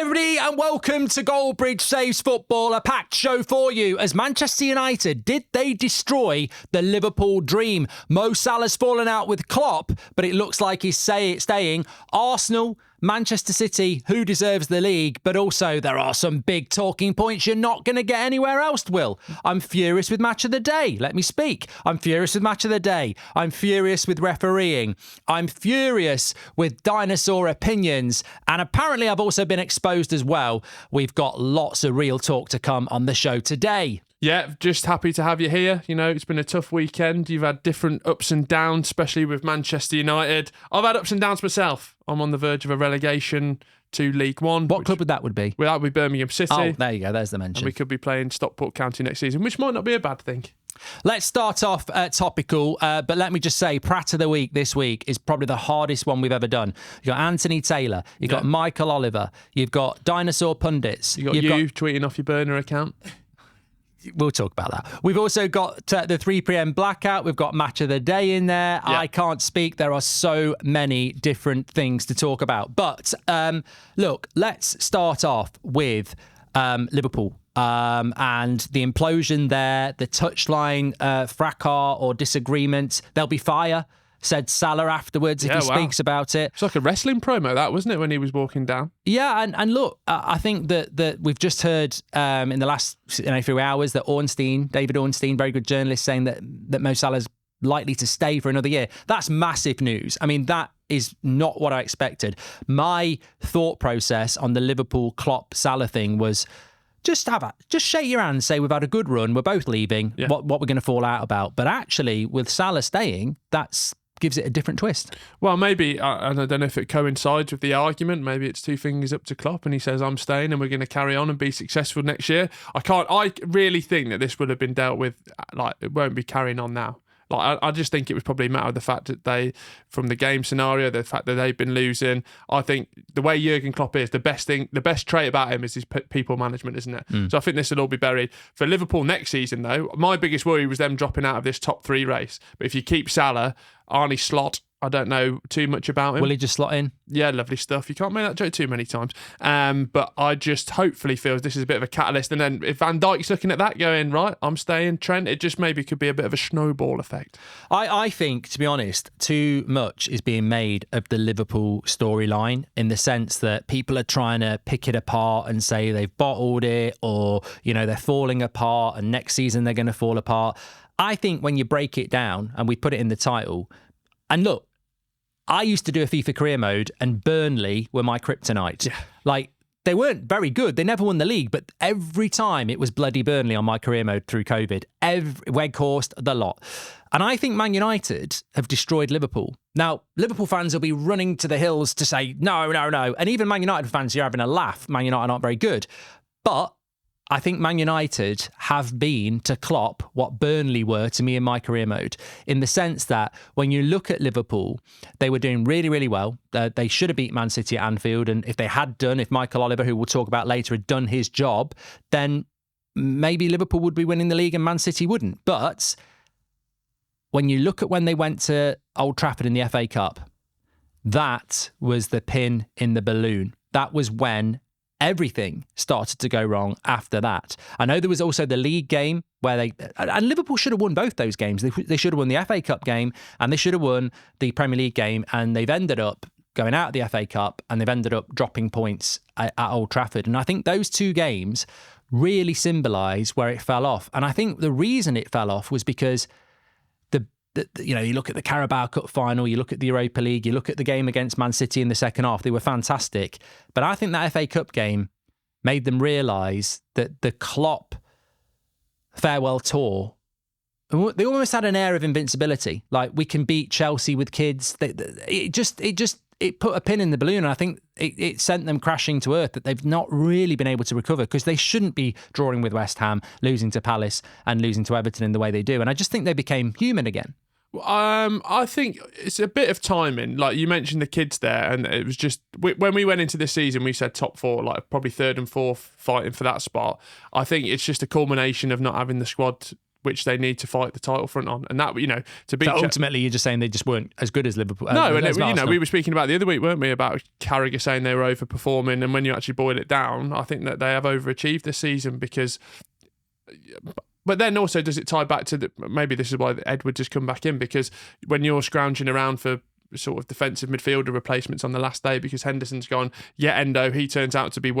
everybody, and welcome to Goldbridge Saves Football, a packed show for you. As Manchester United, did they destroy the Liverpool dream? Mo Salah's fallen out with Klopp, but it looks like he's staying. Arsenal, Manchester City, who deserves the league? But also, there are some big talking points you're not going to get anywhere else, Will. I'm furious with Match of the Day. Let me speak. I'm furious with Match of the Day. I'm furious with refereeing. I'm furious with dinosaur opinions. And apparently, I've also been exposed as well. We've got lots of real talk to come on the show today. Yeah, just happy to have you here. You know, it's been a tough weekend. You've had different ups and downs, especially with Manchester United. I've had ups and downs myself. I'm on the verge of a relegation to League One. What club would that be? Well, that would be Birmingham City. Oh, there you go. There's the mention. And we could be playing Stockport County next season, which might not be a bad thing. Let's start off topical, but let me just say, Pratt of the Week this week is probably the hardest one we've ever done. You've got Anthony Taylor, you've got Michael Oliver, you've got Dinosaur Pundits. You've got tweeting off your burner account. We'll talk about that. We've also got the 3 p.m. blackout. We've got Match of the Day in there. Yeah. I can't speak. There are so many different things to talk about. But look, let's start off with Liverpool and the implosion there, the touchline fracas or disagreement. There'll be fire, said Salah afterwards if he speaks about it. It's like a wrestling promo, that, wasn't it, when he was walking down? Yeah, and look, I think that we've just heard in the last few hours that David Ornstein, very good journalist, saying that Mo Salah's likely to stay for another year. That's massive news. I mean, that is not what I expected. My thought process on the Liverpool Klopp Salah thing was just shake your hand and say we've had a good run, we're both leaving, what we're going to fall out about. But actually, with Salah staying, that's gives it a different twist. Well, maybe, and I don't know if it coincides with the argument, maybe it's two fingers up to Klopp and he says, I'm staying and we're going to carry on and be successful next year. I really think that this would have been dealt with, like, it won't be carrying on now. Like, I just think it was probably a matter of the fact that from the game scenario, the fact that they've been losing. I think the way Jurgen Klopp is, the best trait about him is his people management, isn't it? So I think this will all be buried. For Liverpool next season, though, my biggest worry was them dropping out of this top 3 race. But if you keep Salah, Arne Slot, I don't know too much about him. Will he just slot in? Yeah, lovely stuff. You can't make that joke too many times. But I just hopefully feel this is a bit of a catalyst. And then if Van Dijk's looking at that going, right, I'm staying, Trent, it just maybe could be a bit of a snowball effect. I think, to be honest, too much is being made of the Liverpool storyline in the sense that people are trying to pick it apart and say they've bottled it or, they're falling apart and next season they're going to fall apart. I think when you break it down, and we put it in the title, and look, I used to do a FIFA career mode and Burnley were my kryptonite. Yeah. Like, they weren't very good. They never won the league, but every time it was bloody Burnley on my career mode through COVID. Weghorst, the lot. And I think Man United have destroyed Liverpool. Now, Liverpool fans will be running to the hills to say, no. And even Man United fans, you're having a laugh. Man United aren't very good. But I think Man United have been to Klopp what Burnley were to me in my career mode, in the sense that when you look at Liverpool, they were doing really, really well. They should have beat Man City at Anfield. And if they had done, if Michael Oliver, who we'll talk about later, had done his job, then maybe Liverpool would be winning the league and Man City wouldn't. But when you look at when they went to Old Trafford in the FA Cup, that was the pin in the balloon. That was when everything started to go wrong after that. I know there was also the league game where and Liverpool should have won both those games. They should have won the FA Cup game and they should have won the Premier League game, and they've ended up going out of the FA Cup and they've ended up dropping points at Old Trafford. And I think those two games really symbolise where it fell off. And I think the reason it fell off was because you look at the Carabao Cup final, you look at the Europa League, you look at the game against Man City in the second half, they were fantastic. But I think that FA Cup game made them realise that the Klopp farewell tour, they almost had an air of invincibility. Like, we can beat Chelsea with kids. It put a pin in the balloon. And I think it sent them crashing to earth, that they've not really been able to recover, because they shouldn't be drawing with West Ham, losing to Palace and losing to Everton in the way they do. And I just think they became human again. I think it's a bit of timing. Like, you mentioned the kids there, and it was just when we went into this season, we said top 4, like probably 3rd and 4th fighting for that spot. I think it's just a culmination of not having the squad which they need to fight the title front on. And that, to beat... So ultimately, you're just saying they just weren't as good as Liverpool. No, and we were speaking about the other week, weren't we, about Carragher saying they were overperforming, and when you actually boil it down, I think that they have overachieved this season because... But then also, does it tie back to maybe this is why Edwards has come back in, because when you're scrounging around for sort of defensive midfielder replacements on the last day because Henderson's gone, Endo, he turns out to be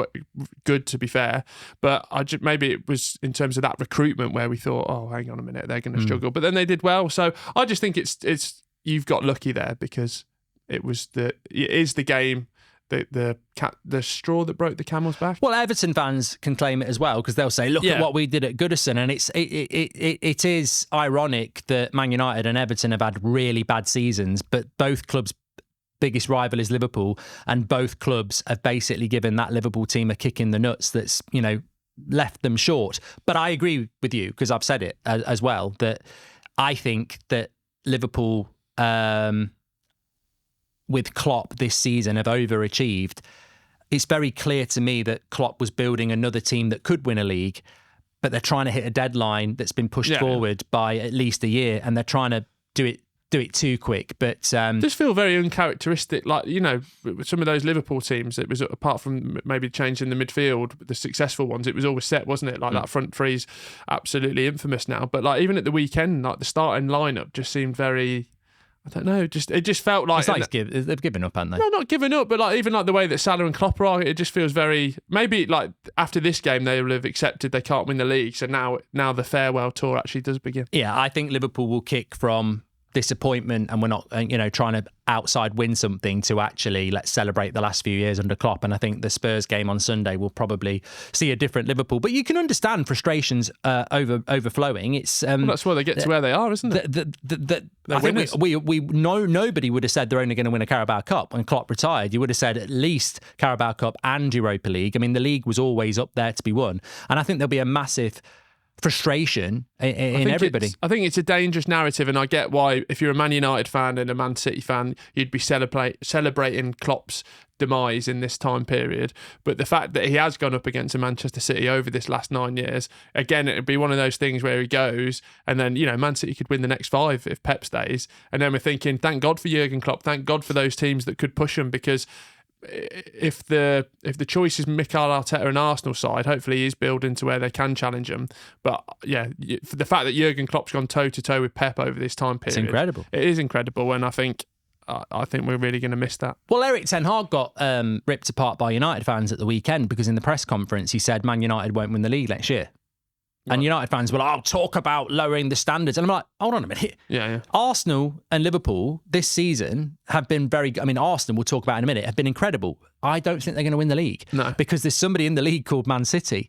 good, to be fair, but maybe it was in terms of that recruitment where we thought, oh, hang on a minute, they're going to struggle, but then they did well. So I just think it's you've got lucky there, because it is the game, the straw that broke the camel's back. Well, Everton fans can claim it as well, because they'll say, look at what we did at Goodison. And it is ironic that Man United and Everton have had really bad seasons, but both clubs' biggest rival is Liverpool, and both clubs have basically given that Liverpool team a kick in the nuts that's, left them short. But I agree with you, because I've said it as well, that I think that Liverpool... with Klopp this season have overachieved. It's very clear to me that Klopp was building another team that could win a league, but they're trying to hit a deadline that's been pushed forward by at least a year, and they're trying to do it too quick. But just feel very uncharacteristic. Like, with some of those Liverpool teams, it was, apart from maybe changing the midfield, the successful ones, it was always set, wasn't it? Like that front three's absolutely infamous now. But like even at the weekend, like the starting lineup just seemed very... I don't know. It just felt like they've given up, haven't they? No, not given up, but like even like the way that Salah and Klopp are, it just feels very. Maybe like after this game they will have accepted they can't win the league, so now the farewell tour actually does begin. Yeah, I think Liverpool will kick from disappointment, and we're not trying to outside win something, to actually let's celebrate the last few years under Klopp. And I think the Spurs game on Sunday will probably see a different Liverpool, but you can understand frustrations overflowing. It's that's why they get to where they are, isn't it? I think we know nobody would have said they're only going to win a Carabao Cup when Klopp retired. You would have said at least Carabao Cup and Europa League. I mean, the league was always up there to be won, and I think there'll be a massive frustration in everybody. I think it's a dangerous narrative, and I get why, if you're a Man United fan and a Man City fan, you'd be celebrating Klopp's demise in this time period. But the fact that he has gone up against a Manchester City over this last 9 years, again, it'd be one of those things where he goes, and then Man City could win the next 5 if Pep stays, and then we're thinking, thank God for Jurgen Klopp, thank God for those teams that could push him, because if the choice is Mikel Arteta and Arsenal side, hopefully he's building to where they can challenge them. But the fact that Jurgen Klopp's gone toe to toe with Pep over this time period, it's incredible. It is incredible, and I think we're really going to miss that. Well, Erik ten Hag got ripped apart by United fans at the weekend, because in the press conference he said Man United won't win the league next year. And United fans were like, "I'll talk about lowering the standards." And I'm like, hold on a minute. Yeah. Arsenal and Liverpool this season have been very good. I mean, Arsenal, we'll talk about in a minute, have been incredible. I don't think they're going to win the league. No. Because there's somebody in the league called Man City.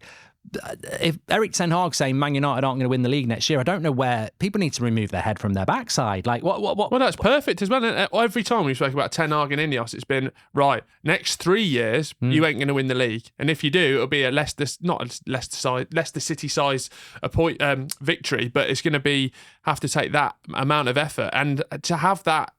If Erik ten Hag saying Man United aren't going to win the league next year, I don't know where people need to remove their head from their backside. Like what? Well, that's perfect as well. Every time we spoke about ten Hag and Ineos, it's been right. Next 3 years, you ain't going to win the league, and if you do, it'll be a Leicester City size victory. But it's going to have to take that amount of effort, and to have that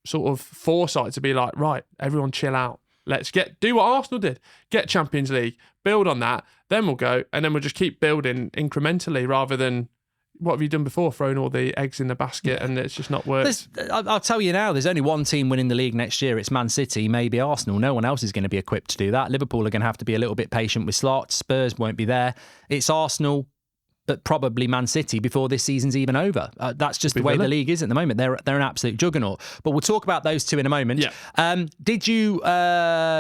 sort of foresight to be like, right, everyone chill out. Let's do what Arsenal did. Get Champions League, build on that, then we'll go, and then we'll just keep building incrementally, rather than what have you done before, throwing all the eggs in the basket and it's just not worked. I'll tell you now, there's only one team winning the league next year. It's Man City, maybe Arsenal. No one else is going to be equipped to do that. Liverpool are going to have to be a little bit patient with slots. Spurs won't be there. It's Arsenal, but probably Man City before this season's even over. That's just the way the league is at the moment. They're an absolute juggernaut. But we'll talk about those two in a moment. Yeah. Did you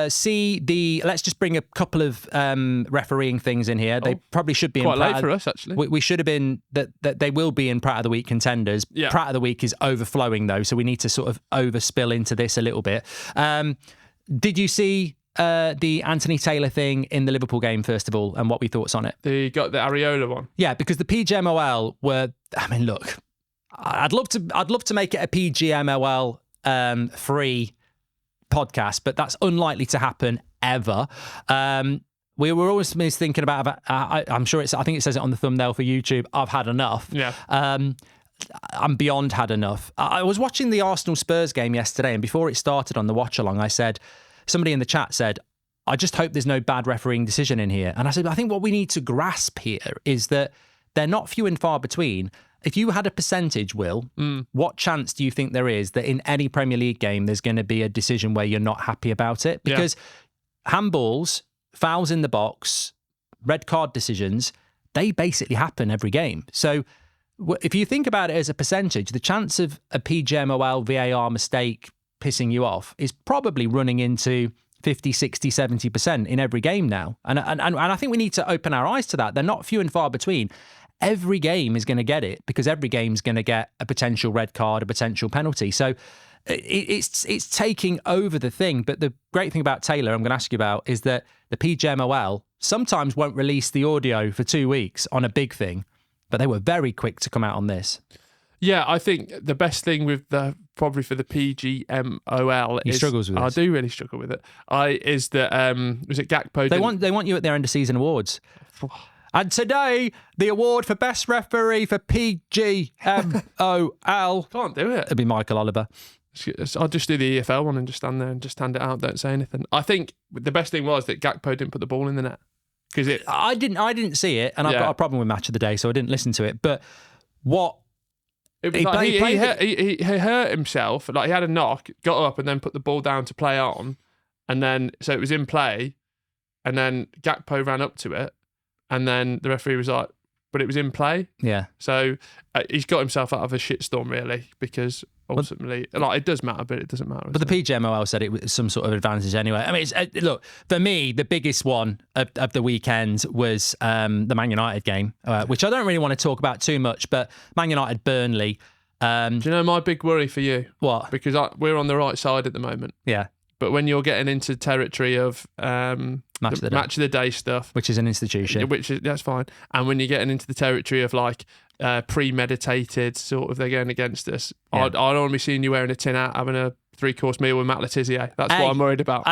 see let's just bring a couple of refereeing things in here. They probably should be quite in late for us, actually. We should have been, that they will be in Pratt of the Week contenders. Yeah. Pratt of the Week is overflowing though, so we need to sort of overspill into this a little bit. Did you see the Anthony Taylor thing in the Liverpool game, first of all, and what we thoughts on it? Got the Areola one. Yeah, because the PGMOL were, I mean, look, I'd love to make it a PGMOL free podcast, but that's unlikely to happen ever. We were always thinking about, I'm sure I think it says it on the thumbnail for YouTube, I've had enough. Yeah. I'm beyond had enough. I was watching the Arsenal Spurs game yesterday, and before it started on the watch along, I said, somebody in the chat said, I just hope there's no bad refereeing decision in here. And I said, I think what we need to grasp here is that they're not few and far between. If you had a percentage, Will, what chance do you think there is that in any Premier League game there's going to be a decision where you're not happy about it? Because handballs, fouls in the box, red card decisions, they basically happen every game. So if you think about it as a percentage, the chance of a PGMOL VAR mistake pissing you off is probably running into 50, 60, 70% in every game now. And I think we need to open our eyes to that. They're not few and far between. Every game is going to get it because every game is going to get a potential red card, a potential penalty. So it's taking over the thing. But the great thing about Taylor, I'm going to ask you about, is that the PGMOL sometimes won't release the audio for 2 weeks on a big thing, but they were very quick to come out on this. Yeah, I think the best thing with probably for the PGMOL he struggles with this. I do really struggle with it. Is that was it Gakpo? They want you at their end of season awards. And today, the award for best referee for PGMOL. Can't do it. It'd be Michael Oliver. I'll just do the EFL one and just stand there and just hand it out. Don't say anything. I think the best thing was that Gakpo didn't put the ball in the net because I didn't see it, and I've got a problem with Match of the Day, so I didn't listen to it. But what? He hurt himself. Like he had a knock, got up, and then put the ball down to play on, and then so it was in play, and then Gakpo ran up to it. And then the referee was like, but it was in play. Yeah. So he's got himself out of a shitstorm, really, because ultimately, it does matter, but it doesn't matter. But the PGMOL said it was some sort of advantage anyway. I mean, look, for me, the biggest one of the weekend was the Man United game, which I don't really want to talk about too much, but Man United, Burnley. Do you know my big worry for you? What? Because we're on the right side at the moment. Yeah. But when you're getting into territory of match of the day stuff, which is an institution, that's fine, and when you're getting into the territory of like premeditated sort of they're going against us, I don't want to be seeing you wearing a tin hat having a 3-course meal with Matt Letizia. That's what I'm worried about.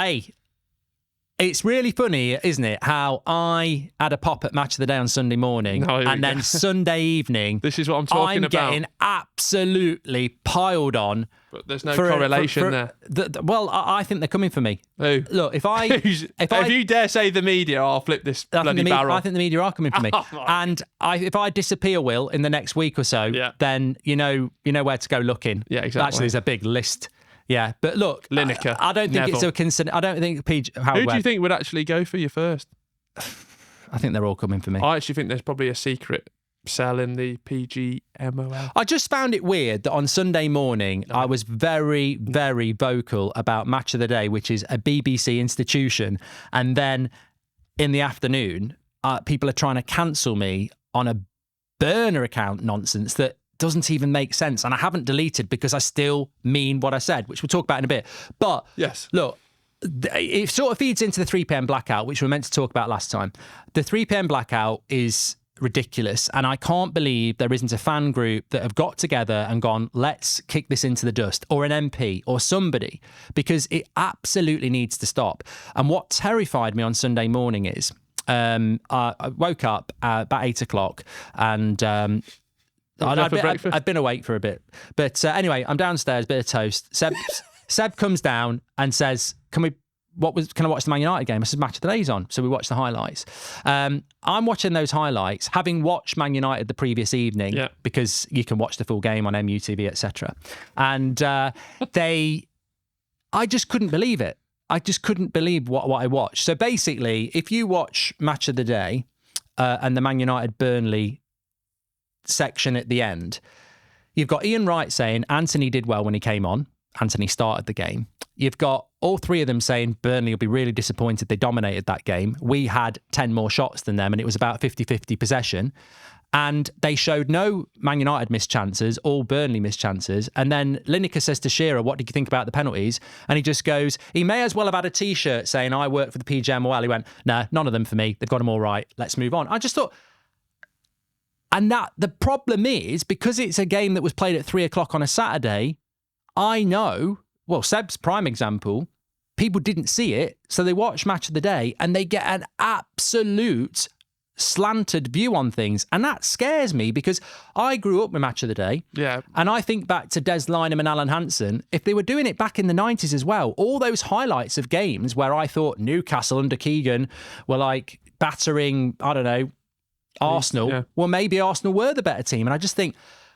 It's really funny, isn't it, how I had a pop at Match of the Day on Sunday morning and then Sunday evening. This is what I'm talking about. I'm getting absolutely piled on. But there's no correlation there. Well, I think they're coming for me. Who? Look, if you dare say the media, I'll flip this bloody barrel. I think the media are coming for me. And if I disappear, Will, in the next week or so, then you know where to go looking. Yeah, exactly. Actually, there's a big list. Yeah, but look, Lineker, I don't think it's a concern. I don't think Who do you think would actually go for you first? I think they're all coming for me. I actually think there's probably a secret cell in the PGMOL. I just found it weird that on Sunday morning I was very, very vocal about Match of the Day, which is a BBC institution, and then in the afternoon, people are trying to cancel me on a burner account nonsense that doesn't even make sense. And I haven't deleted because I still mean what I said, which we'll talk about in a bit. But yes, look, it sort of feeds into the 3 p.m. blackout, which we were meant to talk about last time. The 3 p.m. blackout is ridiculous. And I can't believe there isn't a fan group that have got together and gone, let's kick this into the dust, or an MP or somebody, because it absolutely needs to stop. And what terrified me on Sunday morning is I woke up about 8 o'clock and I'd been awake for a bit. But anyway, I'm downstairs, bit of toast. Seb comes down and says, can I watch the Man United game? I said, Match of the Day's on. So we watched the highlights. I'm watching those highlights, having watched Man United the previous evening, because you can watch the full game on MUTV, etc. And I just couldn't believe it. I just couldn't believe what I watched. So basically, if you watch Match of the Day and the Man United Burnley section at the end, you've got Ian Wright saying Anthony did well when he came on. Anthony started the game. You've got all three of them saying Burnley will be really disappointed they dominated that game. We had 10 more shots than them and it was about 50-50 possession. And they showed no Man United missed chances, all Burnley missed chances. And then Lineker says to Shearer, what did you think about the penalties? And he just goes, he may as well have had a T-shirt saying, I work for the PGMOL. He went, nah, none of them for me. They've got them all right. Let's move on. I just thought... And that the problem is, because it's a game that was played at 3 o'clock on a Saturday, I know, well, Seb's prime example, people didn't see it, so they watch Match of the Day and they get an absolute slanted view on things. And that scares me because I grew up with Match of the Day. Yeah. And I think back to Des Lynam and Alan Hansen, if they were doing it back in the 90s as well, all those highlights of games where I thought Newcastle under Keegan were like battering, I don't know, Arsenal. Yeah. Well, maybe Arsenal were the better team. And I just think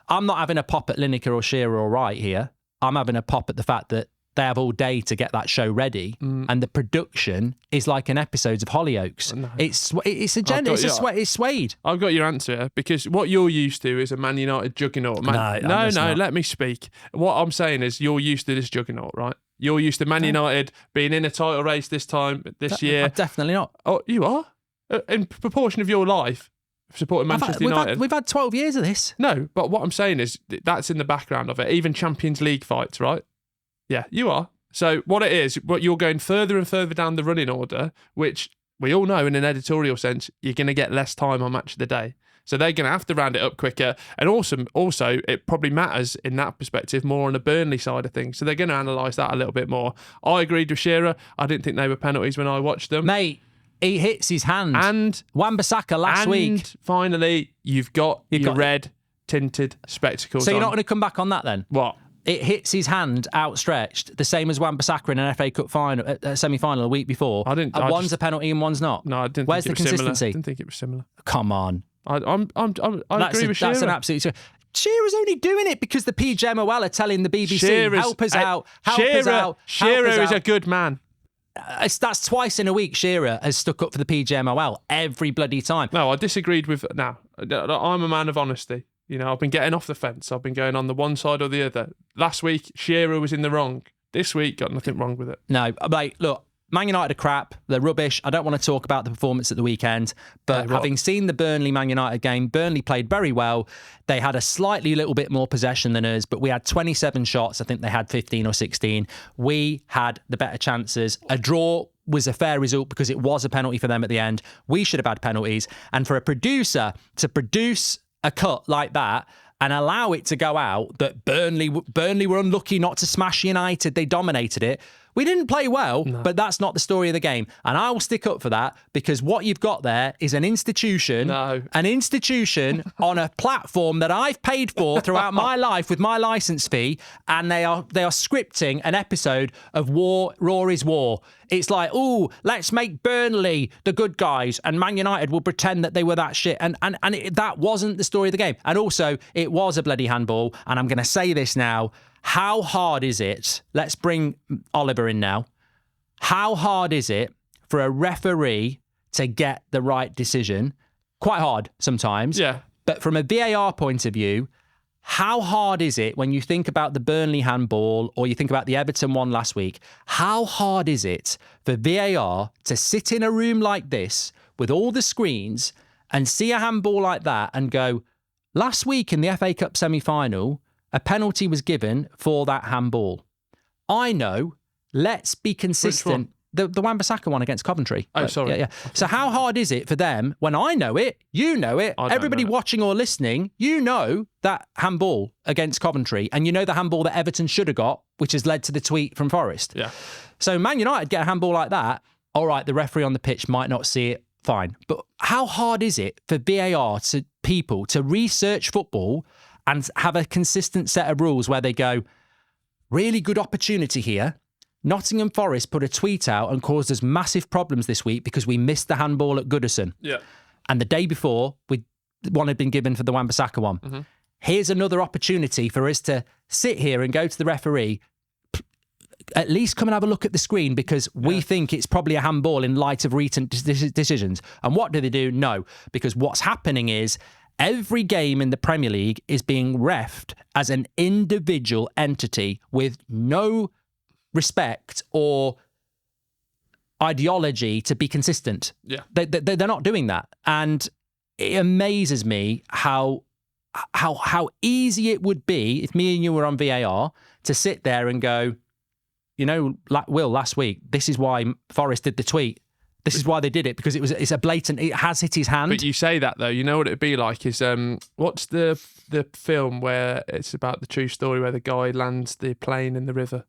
I'm not having a pop at Lineker or Shearer or Wright here. I'm having a pop at the fact that they have all day to get that show ready, and the production is like an episode of Hollyoaks. No. It's Suede. I've got your answer here, because what you're used to is a Man United juggernaut. No, let me speak. What I'm saying is you're used to this juggernaut, right? You're used to Man United being in a title race this year. I'm definitely not. Oh, you are? In proportion of your life, supporting Manchester United. We've had 12 years of this. No, but what I'm saying is that's in the background of it. Even Champions League fights, right? Yeah, you are. So what it is, what you're going further and further down the running order, which we all know in an editorial sense, you're going to get less time on Match of the Day. So they're going to have to round it up quicker. And also, it probably matters in that perspective more on the Burnley side of things. So they're going to analyse that a little bit more. I agreed with Shearer. I didn't think they were penalties when I watched them. Mate, he hits his hand. And Wan-Bissaka last week. And finally, you've got your red tinted spectacles So you're not going to come back on that then? What? It hits his hand outstretched, the same as Wan-Bissaka in an FA Cup final, semi-final a week before. One's a penalty and one's not. No, I didn't. Where's think the consistency? I didn't think it was similar. Come on. I agree with Shearer. That's an absolute. Shearer's only doing it because the PGMOL are telling the BBC, help us out. Shearer is a good man. That's twice in a week Shearer has stuck up for the PGMOL every bloody time. No, I disagreed with. Now, I'm a man of honesty. You know, I've been getting off the fence. I've been going on the one side or the other. Last week, Shearer was in the wrong. This week, got nothing wrong with it. No, mate, look, Man United are crap. They're rubbish. I don't want to talk about the performance at the weekend, but having seen the Burnley-Man United game, Burnley played very well. They had a slightly little bit more possession than us, but we had 27 shots. I think they had 15 or 16. We had the better chances. A draw was a fair result because it was a penalty for them at the end. We should have had penalties. And for a producer to produce a cut like that and allow it to go out that Burnley were unlucky not to smash United. They dominated it. We didn't play well, but that's not the story of the game. And I will stick up for that because what you've got there is an institution on a platform that I've paid for throughout my life with my licence fee, and they are scripting an episode of War, Raw is War. It's like, let's make Burnley the good guys and Man United will pretend that they were that shit. And that wasn't the story of the game. And also, it was a bloody handball. And I'm going to say this now. How hard is it? Let's bring Oliver in now. How hard is it for a referee to get the right decision? Quite hard sometimes. Yeah. But from a VAR point of view, how hard is it when you think about the Burnley handball or you think about the Everton one last week? How hard is it for VAR to sit in a room like this with all the screens and see a handball like that and go, last week in the FA Cup semi-final, a penalty was given for that handball. I know. Let's be consistent. The Wan-Bissaka one against Coventry. Oh, sorry. Yeah. So how hard is it for them when I know it, you know it, everybody watching or listening, you know that handball against Coventry and you know the handball that Everton should have got, which has led to the tweet from Forest. Yeah. So Man United get a handball like that. All right, the referee on the pitch might not see it. Fine. But how hard is it for VAR to people to research football and have a consistent set of rules where they go, really good opportunity here. Nottingham Forest put a tweet out and caused us massive problems this week because we missed the handball at Goodison. Yeah. And the day before, one had been given for the Wan-Bissaka one. Mm-hmm. Here's another opportunity for us to sit here and go to the referee, at least come and have a look at the screen because we think it's probably a handball in light of recent decisions. And what do? No, because what's happening is every game in the Premier League is being reffed as an individual entity with no respect or ideology to be consistent. Yeah. They're not doing that. And it amazes me how easy it would be if me and you were on VAR to sit there and go, you know, Will, last week, this is why Forrest did the tweet. This is why they did it, because it's a blatant, it has hit his hand. But you say that though, you know what it'd be like is, what's the film where it's about the true story where the guy lands the plane in the river?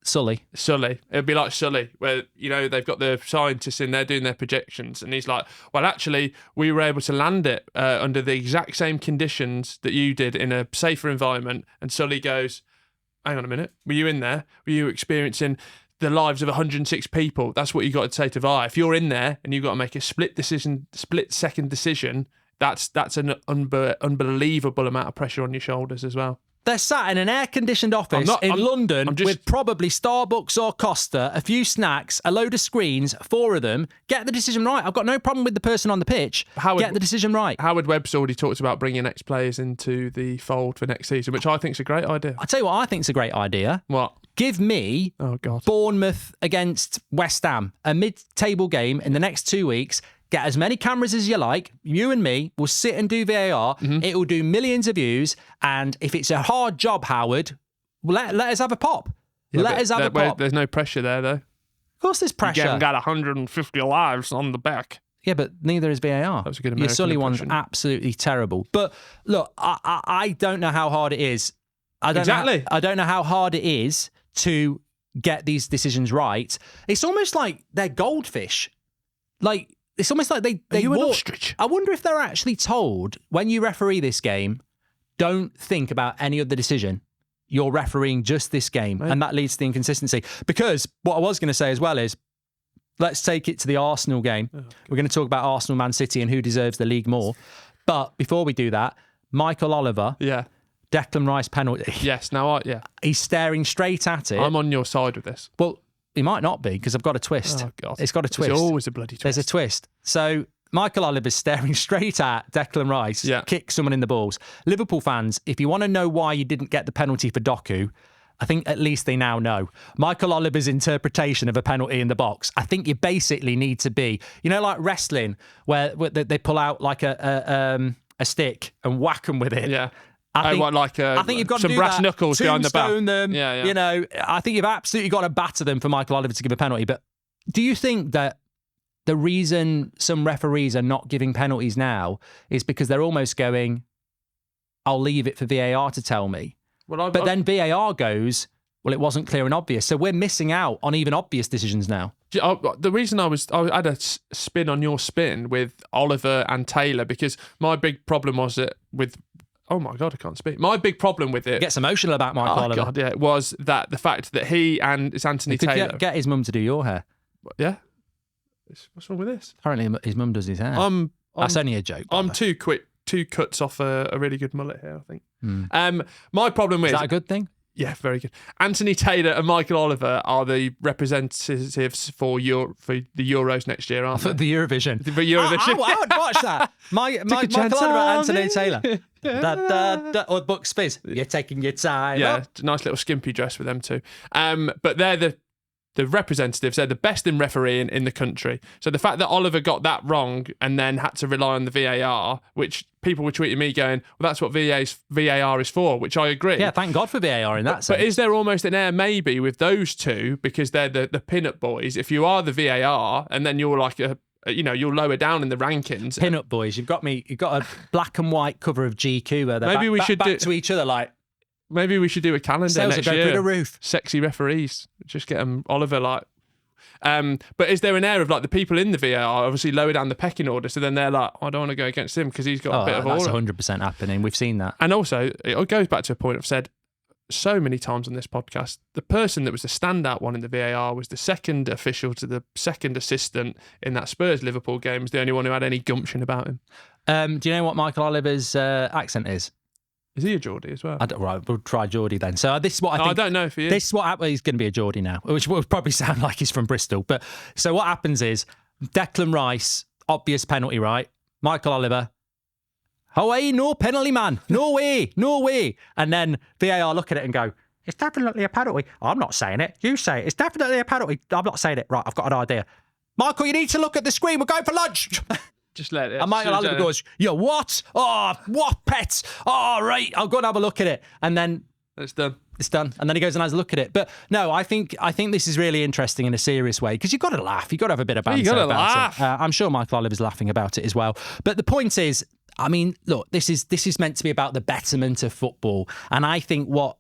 Sully. It'd be like Sully, where, you know, they've got the scientists in there doing their projections, and he's like, well, actually, we were able to land it under the exact same conditions that you did in a safer environment. And Sully goes, hang on a minute, were you in there? Were you experiencing the lives of 106 people? That's what you got to say to VAR. If you're in there and you've got to make a split second decision, That's an unbelievable amount of pressure on your shoulders as well. They're sat in an air-conditioned office in London with probably Starbucks or Costa, a few snacks, a load of screens, 4 of them. Get the decision right. I've got no problem with the person on the pitch. Get the decision right. Howard Webb's already talked about bringing ex-players into the fold for next season, which I think is a great idea. I'll tell you what I think is a great idea. What? Give me Bournemouth against West Ham, a mid-table game in the next 2 weeks. Get as many cameras as you like. You and me will sit and do VAR. It will do millions of views. And if it's a hard job, Howard, let us have a pop. Yeah, let us have a pop. There's no pressure there, though. Of course there's pressure. You haven't got 150 lives on the back. Yeah, but neither is VAR. That was a good American Your Sully one's absolutely terrible. But look, I don't know how hard it is. I don't know how hard it is to get these decisions right. It's almost like they're goldfish. Like, it's almost like they Are you an ostrich? I wonder if they're actually told, when you referee this game, don't think about any other decision. You're refereeing just this game. Right. And that leads to the inconsistency. Because what I was going to say as well is, let's take it to the Arsenal game. Oh, we're going to talk about Arsenal, Man City and who deserves the league more. But before we do that, Michael Oliver, Declan Rice penalty. Yes, now he's staring straight at it. I'm on your side with this. Well, he might not be, because I've got a twist. Oh, God. It's got a twist. There's always a bloody twist. There's a twist. So Michael Oliver's staring straight at Declan Rice, kicks someone in the balls. Liverpool fans, if you want to know why you didn't get the penalty for Doku, I think at least they now know. Michael Oliver's interpretation of a penalty in the box, I think you basically need to be, like wrestling, where they pull out like a stick and whack them with it. Yeah. I think you've got to some do brass that, knuckles behind the back. Them. Yeah. I think you've absolutely got to batter them for Michael Oliver to give a penalty. But do you think that the reason some referees are not giving penalties now is because they're almost going, I'll leave it for VAR to tell me? But then VAR goes, well, it wasn't clear and obvious. So we're missing out on even obvious decisions now. The reason I had a spin on your spin with Oliver and Taylor, because my big problem was that with... Oh my God, I can't speak. My big problem with it... He gets emotional about Michael Oliver. God, yeah, was that the fact that he and it's Anthony Taylor... Get his mum to do your hair. Yeah? What's wrong with this? Apparently his mum does his hair. That's only a joke. I'm two cuts off a really good mullet here, I think. My problem is that a good thing? Yeah, very good. Anthony Taylor and Michael Oliver are the representatives for the Euros next year, aren't they? The Eurovision. For Eurovision. I would watch that. Michael Oliver and Anthony Taylor. Or Buck Spiz. You're taking your time. Yeah, nice little skimpy dress for them too. But they're the representatives. They're the best in refereeing in the country. So the fact that Oliver got that wrong and then had to rely on the VAR, which people were tweeting me going, well, that's what VAR is for, which I agree. Yeah, thank God for VAR in that sense. But is there almost an air maybe with those two, because they're the pin-up boys, if you are the VAR and then you're like you're lower down in the rankings. Pin-up boys, you've got a black and white cover of GQ where they're back to each other like... Maybe we should do a calendar Sales next are year. Through the roof. Sexy referees. Just get them Oliver like. But is there an air of like the people in the VAR obviously lower down the pecking order, so then they're like, I don't want to go against him because he's got a bit of aura. That's 100% happening. We've seen that. And also, it goes back to a point I've said so many times on this podcast. The person that was the standout one in the VAR was the second official to the second assistant in that Spurs-Liverpool game, was the only one who had any gumption about him. Do you know what Michael Oliver's accent is? Is he a Geordie as well? Right, we'll try Geordie then. So this is what I think. I don't know if he is. This is what he's going to be a Geordie now, which will probably sound like he's from Bristol. But so what happens is Declan Rice, obvious penalty, right? Michael Oliver, away, no penalty, man. No way, no way. And then VAR look at it and go, it's definitely a penalty. I'm not saying it. You say it. It's definitely a penalty. I'm not saying it. Right, I've got an idea. Michael, you need to look at the screen. We're going for lunch. Just let it. And Michael Oliver goes, yo, what? Oh, what pets? Oh, right. I'll go and have a look at it. And then it's done. It's done. And then he goes and has a look at it. But no, I think this is really interesting in a serious way, because you've got to laugh. You've got to have a bit of banter about it. I'm sure Michael Oliver's laughing about it as well. But the point is, I mean, look, this is meant to be about the betterment of football. And I think what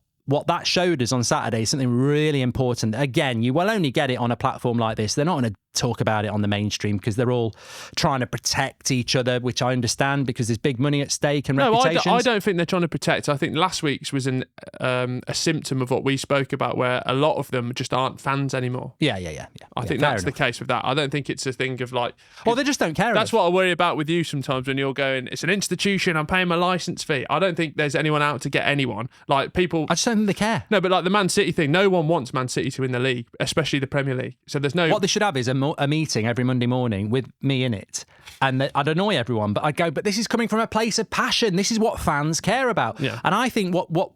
that showed us on Saturday is something really important. Again, you will only get it on a platform like this. They're not in a talk about it on the mainstream because they're all trying to protect each other, which I understand because there's big money at stake and reputations. I don't think they're trying to protect. I think last week's was a symptom of what we spoke about, where a lot of them just aren't fans anymore. Yeah. I think that's the case with that. I don't think it's a thing of like... Well, they just don't care. That's what I worry about with you sometimes when you're going, it's an institution, I'm paying my licence fee. I don't think there's anyone out to get anyone. Like people... I just don't think they care. No, but like the Man City thing, no one wants Man City to win the league, especially the Premier League. So there's no... What they should have is a meeting every Monday morning with me in it. And I'd annoy everyone, but I'd go, but this is coming from a place of passion. This is what fans care about. Yeah. And I think what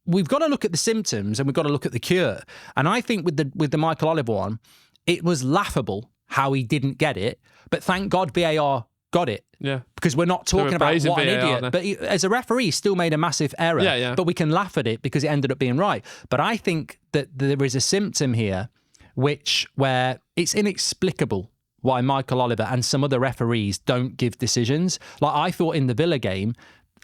we've got to look at the symptoms and we've got to look at the cure. And I think with the Michael Oliver one, it was laughable how he didn't get it. But thank God VAR got it. Yeah. Because we're not talking about what an VAR, idiot. But as a referee, he still made a massive error. Yeah. But we can laugh at it because it ended up being right. But I think that there is a symptom here where it's inexplicable why Michael Oliver and some other referees don't give decisions. Like I thought in the Villa game,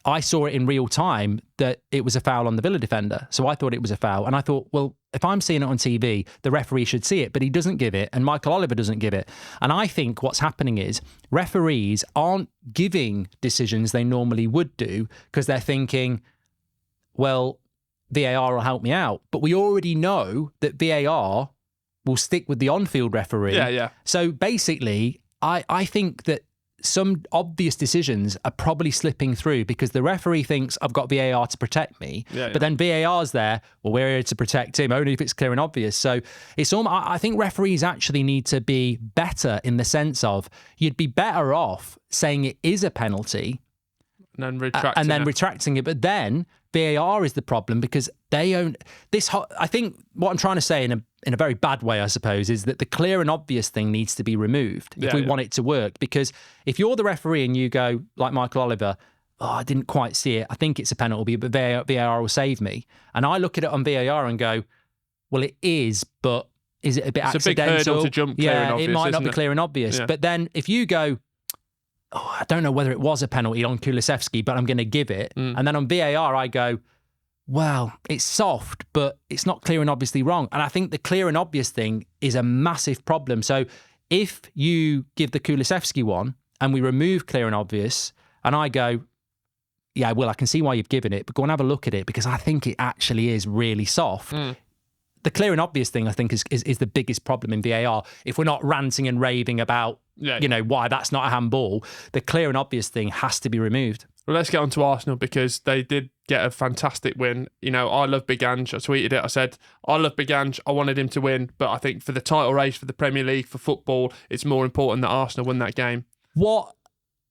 I saw it in real time that it was a foul on the Villa defender. So I thought it was a foul. And I thought, well, if I'm seeing it on TV, the referee should see it, but he doesn't give it. And Michael Oliver doesn't give it. And I think what's happening is referees aren't giving decisions they normally would do because they're thinking, well, VAR will help me out. But we already know that VAR will stick with the on-field referee. Yeah. So basically, I think that some obvious decisions are probably slipping through because the referee thinks I've got VAR to protect me, but then VAR's there. Well, we're here to protect him only if it's clear and obvious. So it's almost, I think referees actually need to be better in the sense of you'd be better off saying it is a penalty and then retracting it. But then VAR is the problem because they own this. I think what I'm trying to say in a very bad way, I suppose, is that the clear and obvious thing needs to be removed if we want it to work. Because if you're the referee and you go, like Michael Oliver, oh, I didn't quite see it, I think it's a penalty, but VAR will save me. And I look at it on VAR and go, well, it is, but is it a bit accidental? It's a big hurdle to jump clear and obvious, it might not be clear and obvious. Yeah. But then if you go, oh, I don't know whether it was a penalty on Kulusevski, but I'm going to give it. And then on VAR, I go, well, it's soft, but it's not clear and obviously wrong. And I think the clear and obvious thing is a massive problem. So if you give the Kulusevski one and we remove clear and obvious, and I go, yeah, well, I can see why you've given it, but go and have a look at it because I think it actually is really soft. The clear and obvious thing, I think, is the biggest problem in VAR. If we're not ranting and raving about, why that's not a handball, the clear and obvious thing has to be removed. Well, let's get on to Arsenal because they did get a fantastic win. I love Big Ange. I tweeted it. I said, I love Big Ange. I wanted him to win, but I think for the title race, for the Premier League, for football, it's more important that Arsenal win that game. What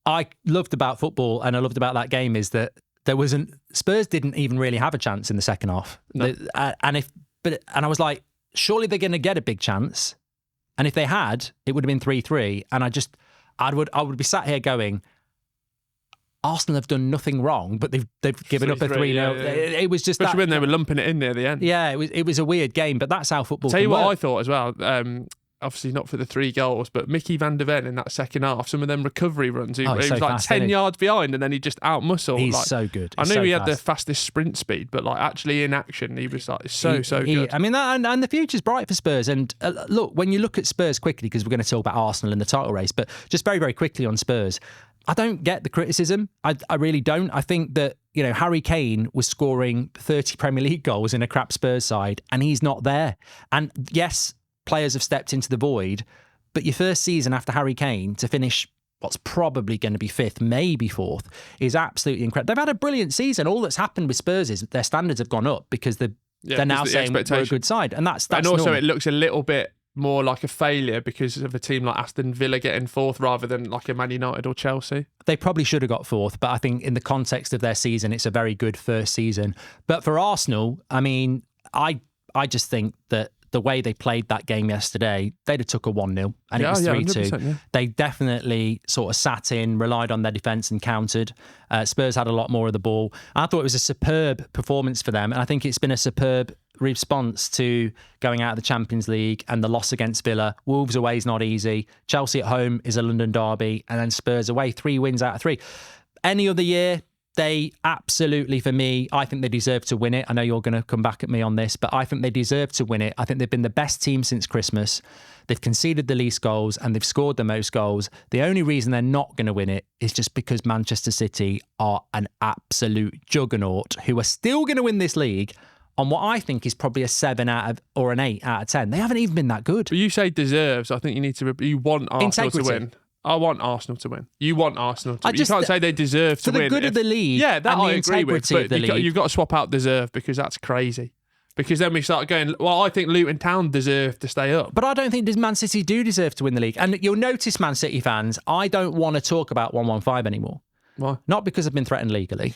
I loved about football and I loved about that game is that Spurs didn't even really have a chance in the second half. No. And I was like, surely they're going to get a big chance. And if they had, it would have been 3-3. And I would be sat here going, Arsenal have done nothing wrong, but they've given up a 3-0. Yeah. It was just especially when they were lumping it in near the end. Yeah, it was a weird game, but that's how football. Tell you what work. I thought as well. Obviously not for the 3 goals, but Mickey van der Ven in that second half, some of them recovery runs, he was like fast, 10 yards behind and then he just out-muscled. He's so good. I knew he had the fastest sprint speed, but like actually in action, he was like so good. I mean, and the future's bright for Spurs. And look, when you look at Spurs quickly, because we're going to talk about Arsenal in the title race, but just very, very quickly on Spurs, I don't get the criticism. I really don't. I think that, Harry Kane was scoring 30 Premier League goals in a crap Spurs side and he's not there. And yes, players have stepped into the void, but your first season after Harry Kane to finish what's probably going to be 5th, maybe 4th, is absolutely incredible. They've had a brilliant season. All that's happened with Spurs is their standards have gone up because they're now saying we're a good side. And that's and also normal. It looks a little bit more like a failure because of a team like Aston Villa getting 4th rather than like a Man United or Chelsea. They probably should have got 4th, but I think in the context of their season, it's a very good first season. But for Arsenal, I mean, I just think that the way they played that game yesterday, they'd have took a 1-0 and it was 3-2. Yeah. They definitely sort of sat in, relied on their defence and countered. Spurs had a lot more of the ball. I thought it was a superb performance for them. And I think it's been a superb response to going out of the Champions League and the loss against Villa. Wolves away is not easy. Chelsea at home is a London derby. And then Spurs away, 3 wins out of 3. Any other year, they absolutely, for me, I think they deserve to win it. I know you're going to come back at me on this, but I think they deserve to win it. I think they've been the best team since Christmas. They've conceded the least goals and they've scored the most goals. The only reason they're not going to win it is just because Manchester City are an absolute juggernaut who are still going to win this league on what I think is probably a 7 out of or an 8 out of 10. They haven't even been that good. But you say deserves. I think you need to. You want Arsenal to win. I want Arsenal to win. You want Arsenal to win. You can't say they deserve to win. For the good of the league. Yeah, that and I the agree with. integrity But of the league. you've got to swap out deserve because that's crazy. Because then we start going, well, I think Luton Town deserve to stay up. But I don't think Man City do deserve to win the league. And you'll notice, Man City fans, I don't want to talk about 115 anymore. Why? Not because I've been threatened legally.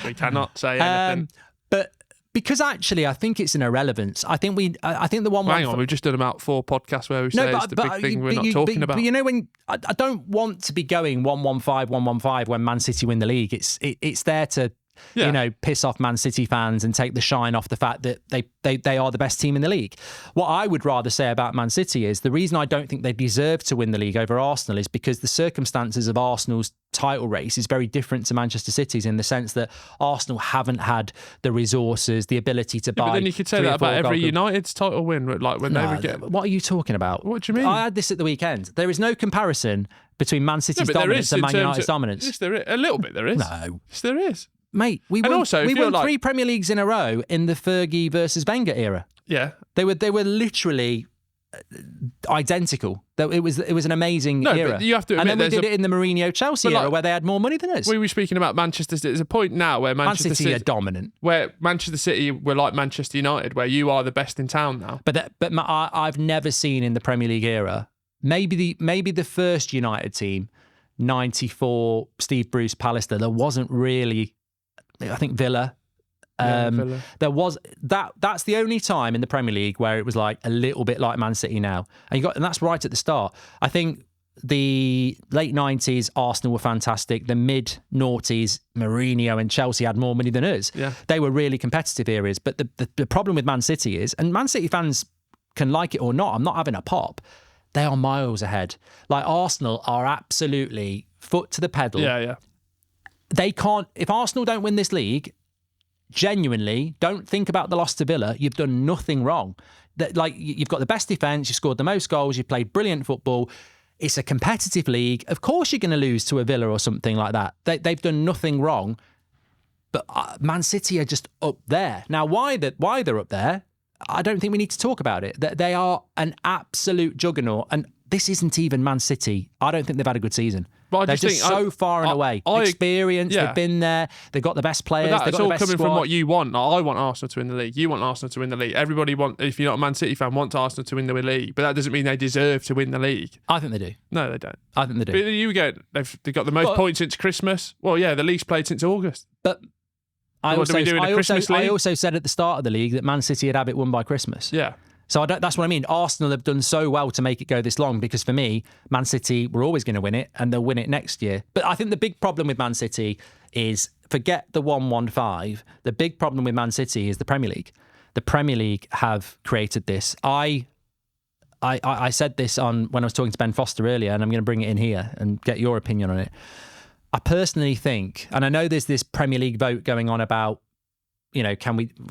We cannot say anything. But because actually, I think it's an irrelevance. I think the 115... Hang on, we've just done about 4 podcasts where we say it's the big thing we're not talking about. But you know, when I don't want to be going 115 when Man City win the league. It's there to... Yeah. You know, piss off Man City fans and take the shine off the fact that they are the best team in the league. What I would rather say about Man City is the reason I don't think they deserve to win the league over Arsenal is because the circumstances of Arsenal's title race is very different to Manchester City's in the sense that Arsenal haven't had the resources, the ability to buy. But then you could say that about every United's title win, like when they would get. What are you talking about? What do you mean? I had this at the weekend. There is no comparison between Man City's dominance and Man United's dominance. Yes, there is. A little bit there is. No. Yes, there is. Mate, we won 3 Premier Leagues in a row in the Fergie versus Wenger era. Yeah. They were literally identical. It was an amazing era. But you have to admit, and then we did it in the Mourinho-Chelsea era where they had more money than us. We were speaking about Manchester City. There's a point now where Man City are dominant. Where Manchester City were like Manchester United, where you are the best in town now. But I've never seen in the Premier League era, maybe the first United team, 94, Steve Bruce, Pallister, there wasn't really... I think Villa. Villa. There was that's the only time in the Premier League where it was like a little bit like Man City now. And that's right at the start. I think the late 90s Arsenal were fantastic. The mid noughties Mourinho and Chelsea had more money than us. Yeah. They were really competitive areas. But the problem with Man City is, and Man City fans can like it or not, I'm not having a pop, they are miles ahead. Like Arsenal are absolutely foot to the pedal. Yeah. They can't, if Arsenal don't win this league, genuinely, don't think about the loss to Villa. You've done nothing wrong. You've got the best defence, you've scored the most goals, you've played brilliant football. It's a competitive league. Of course you're going to lose to a Villa or something like that. They've done nothing wrong. But Man City are just up there. Now, why they're up there, I don't think we need to talk about it. They are an absolute juggernaut. And this isn't even Man City. I don't think they've had a good season. But They're just so far and away. Experience, they've been there, they've got the best players, they've got the best coming squad. From what you want. I want Arsenal to win the league. You want Arsenal to win the league. Everybody if you're not a Man City fan, wants Arsenal to win the league. But that doesn't mean they deserve to win the league. I think they do. No, they don't. I think they do. But you they've got the most points since Christmas. Well, yeah, the league's played since August. But I I also said at the start of the league that Man City would have it won by Christmas. Yeah. So that's what I mean. Arsenal have done so well to make it go this long because for me, Man City were always going to win it and they'll win it next year. But I think the big problem with Man City is, forget the 115, the big problem with Man City is the Premier League. The Premier League have created this. I said this when I was talking to Ben Foster earlier, and I'm going to bring it in here and get your opinion on it. I personally think, and I know there's this Premier League vote going on about,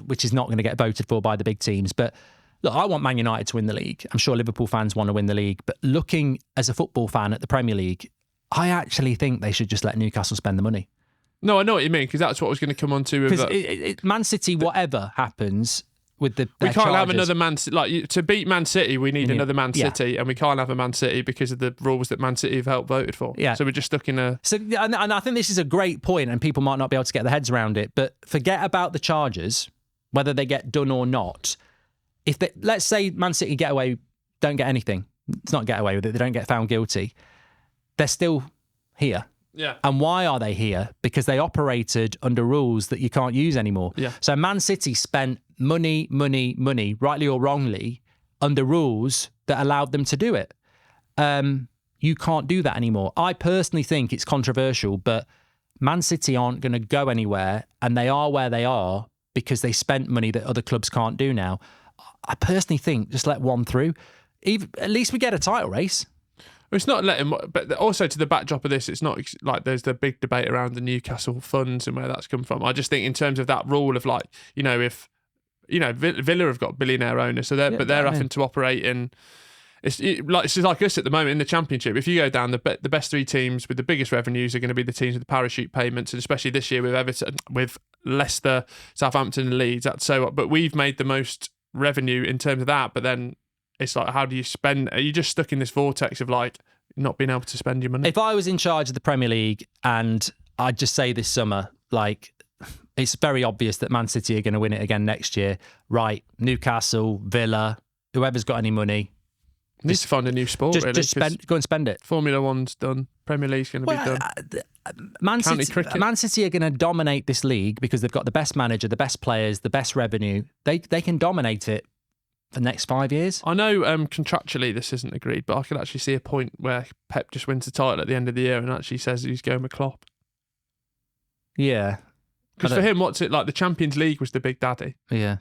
which is not going to get voted for by the big teams, but look, I want Man United to win the league. I'm sure Liverpool fans want to win the league. But looking as a football fan at the Premier League, I actually think they should just let Newcastle spend the money. No, I know what you mean, because that's what I was going to come on to. Because Man City, whatever happens with we can't have charges, another Man City. To beat Man City, we need another Man City, and we can't have a Man City because of the rules that Man City have helped voted for. Yeah. So we're just stuck in a... So, and I think this is a great point, and people might not be able to get their heads around it, but forget about the charges, whether they get done or not. Let's say Man City don't get anything. It's not get away with it. They don't get found guilty. They're still here. Yeah. And why are they here? Because they operated under rules that you can't use anymore. Yeah. So Man City spent money, rightly or wrongly, under rules that allowed them to do it. You can't do that anymore. I personally think it's controversial, but Man City aren't going to go anywhere, and they are where they are because they spent money that other clubs can't do now. I personally think just let one through. At least we get a title race. It's not letting, but also to the backdrop of this, it's not like there's the big debate around the Newcastle funds and where that's come from. I just think in terms of that rule of like, if Villa have got billionaire owners, so they're having to operate in. It's like us at the moment in the Championship. If you go down, the best three teams with the biggest revenues are going to be the teams with the parachute payments, and especially this year with Everton, with Leicester, Southampton, and Leeds. But we've made the most revenue in terms of that. But then it's like, how do you spend? Are you just stuck in this vortex of like not being able to spend your money? If I was in charge of the Premier League, and I'd just say this summer, like, it's very obvious that Man City are going to win it again next year, right? Newcastle, Villa, whoever's got any money. Needs to find a new sport, really. Just go and spend it. Formula One's done. Premier League's going to be done. Man City are going to dominate this league because they've got the best manager, the best players, the best revenue. They can dominate it for the next 5 years. I know contractually this isn't agreed, but I could actually see a point where Pep just wins the title at the end of the year and actually says he's going with Klopp. Yeah. Because for him, what's it like? The Champions League was the big daddy. Yeah.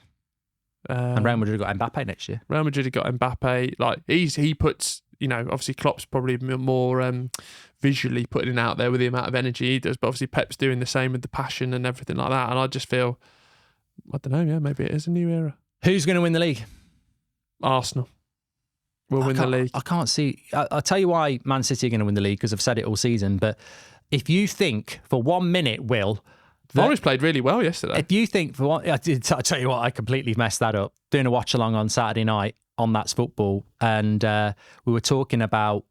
And Real Madrid got Mbappe next year. Real Madrid have got Mbappe. Like he puts, obviously Klopp's probably more visually putting it out there with the amount of energy he does, but obviously Pep's doing the same with the passion and everything like that. And I just feel, I don't know, maybe it is a new era. Who's going to win the league? Arsenal will win the league. I can't see. I'll tell you why Man City are going to win the league, because I've said it all season. But if you think for 1 minute, Will, Forest played really well yesterday. If you think for what, I'll tell you what, I completely messed that up. Doing a watch along on Saturday night on That's Football, and we were talking about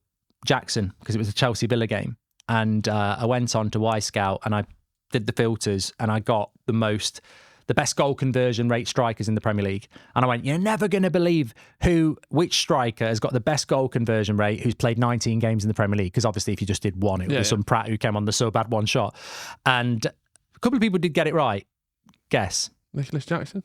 Jackson because it was a Chelsea Villa game, and I went on to Y Scout and I did the filters, and I got the best goal conversion rate strikers in the Premier League. And I went, you're never going to believe which striker has got the best goal conversion rate who's played 19 games in the Premier League. Because obviously, if you just did one, it was some Pratt who came on the sub, had one shot. And a couple of people did get it right. Guess. Nicholas Jackson?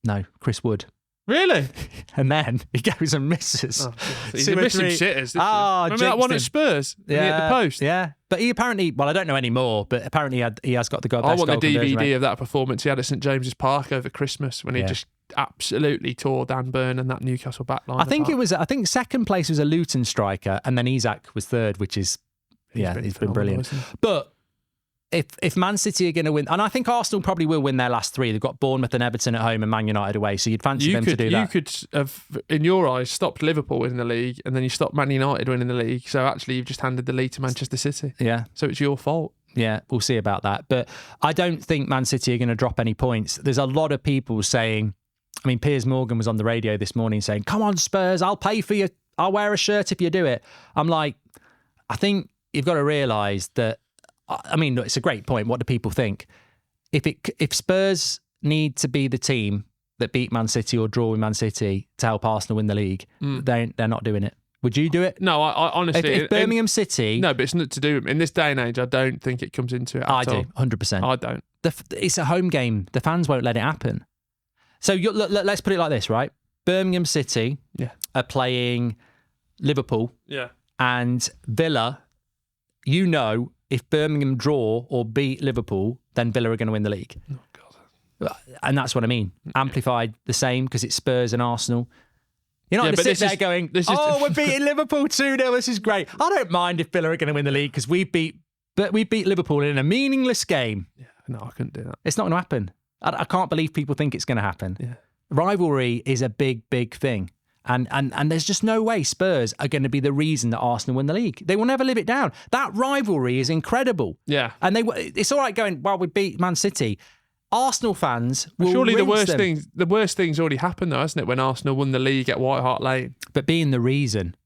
No, Chris Wood. Really? And then he goes and misses. Oh, he's a missing shitters. Remember that one at Spurs? Yeah, he hit the post? Yeah. But he apparently, I don't know anymore, but apparently he has got the best goal. I want the DVD rate of that performance he had at St James's Park over Christmas when he just absolutely tore Dan Burn and that Newcastle backline. I think second place was a Luton striker, and then Isak was third, which is, he's been brilliant. But if Man City are going to win, and I think Arsenal probably will win their last three. They've got Bournemouth and Everton at home and Man United away, so you'd fancy them to do that. You could have, in your eyes, stopped Liverpool winning the league, and then you stopped Man United winning the league. So actually, you've just handed the lead to Manchester City. Yeah. So it's your fault. Yeah, we'll see about that. But I don't think Man City are going to drop any points. There's a lot of people saying, Piers Morgan was on the radio this morning saying, come on, Spurs, I'll pay for you. I'll wear a shirt if you do it. I'm like, I think you've got to realise that, look, it's a great point. What do people think? If Spurs need to be the team that beat Man City or draw with Man City to help Arsenal win the league, they're not doing it. Would you do it? No, I honestly... If Birmingham City... No, but it's not to do... In this day and age, I don't think it comes into it at all. I do, 100%. I don't. It's a home game. The fans won't let it happen. So let's put it like this, right? Birmingham City are playing Liverpool. Yeah. And Villa, if Birmingham draw or beat Liverpool, then Villa are going to win the league. Oh, God. And that's what I mean. Amplified the same because it's Spurs and Arsenal. You're not going to sit there going, we're beating Liverpool 2-0, this is great. I don't mind if Villa are going to win the league because we beat Liverpool in a meaningless game. Yeah, no, I couldn't do that. It's not going to happen. I can't believe people think it's going to happen. Yeah. Rivalry is a big, big thing. And there's just no way Spurs are going to be the reason that Arsenal win the league. They will never live it down. That rivalry is incredible. Yeah. And it's all right going, we beat Man City. Arsenal fans will surely the worst thing's already happened though, hasn't it? When Arsenal won the league at White Hart Lane. But being the reason.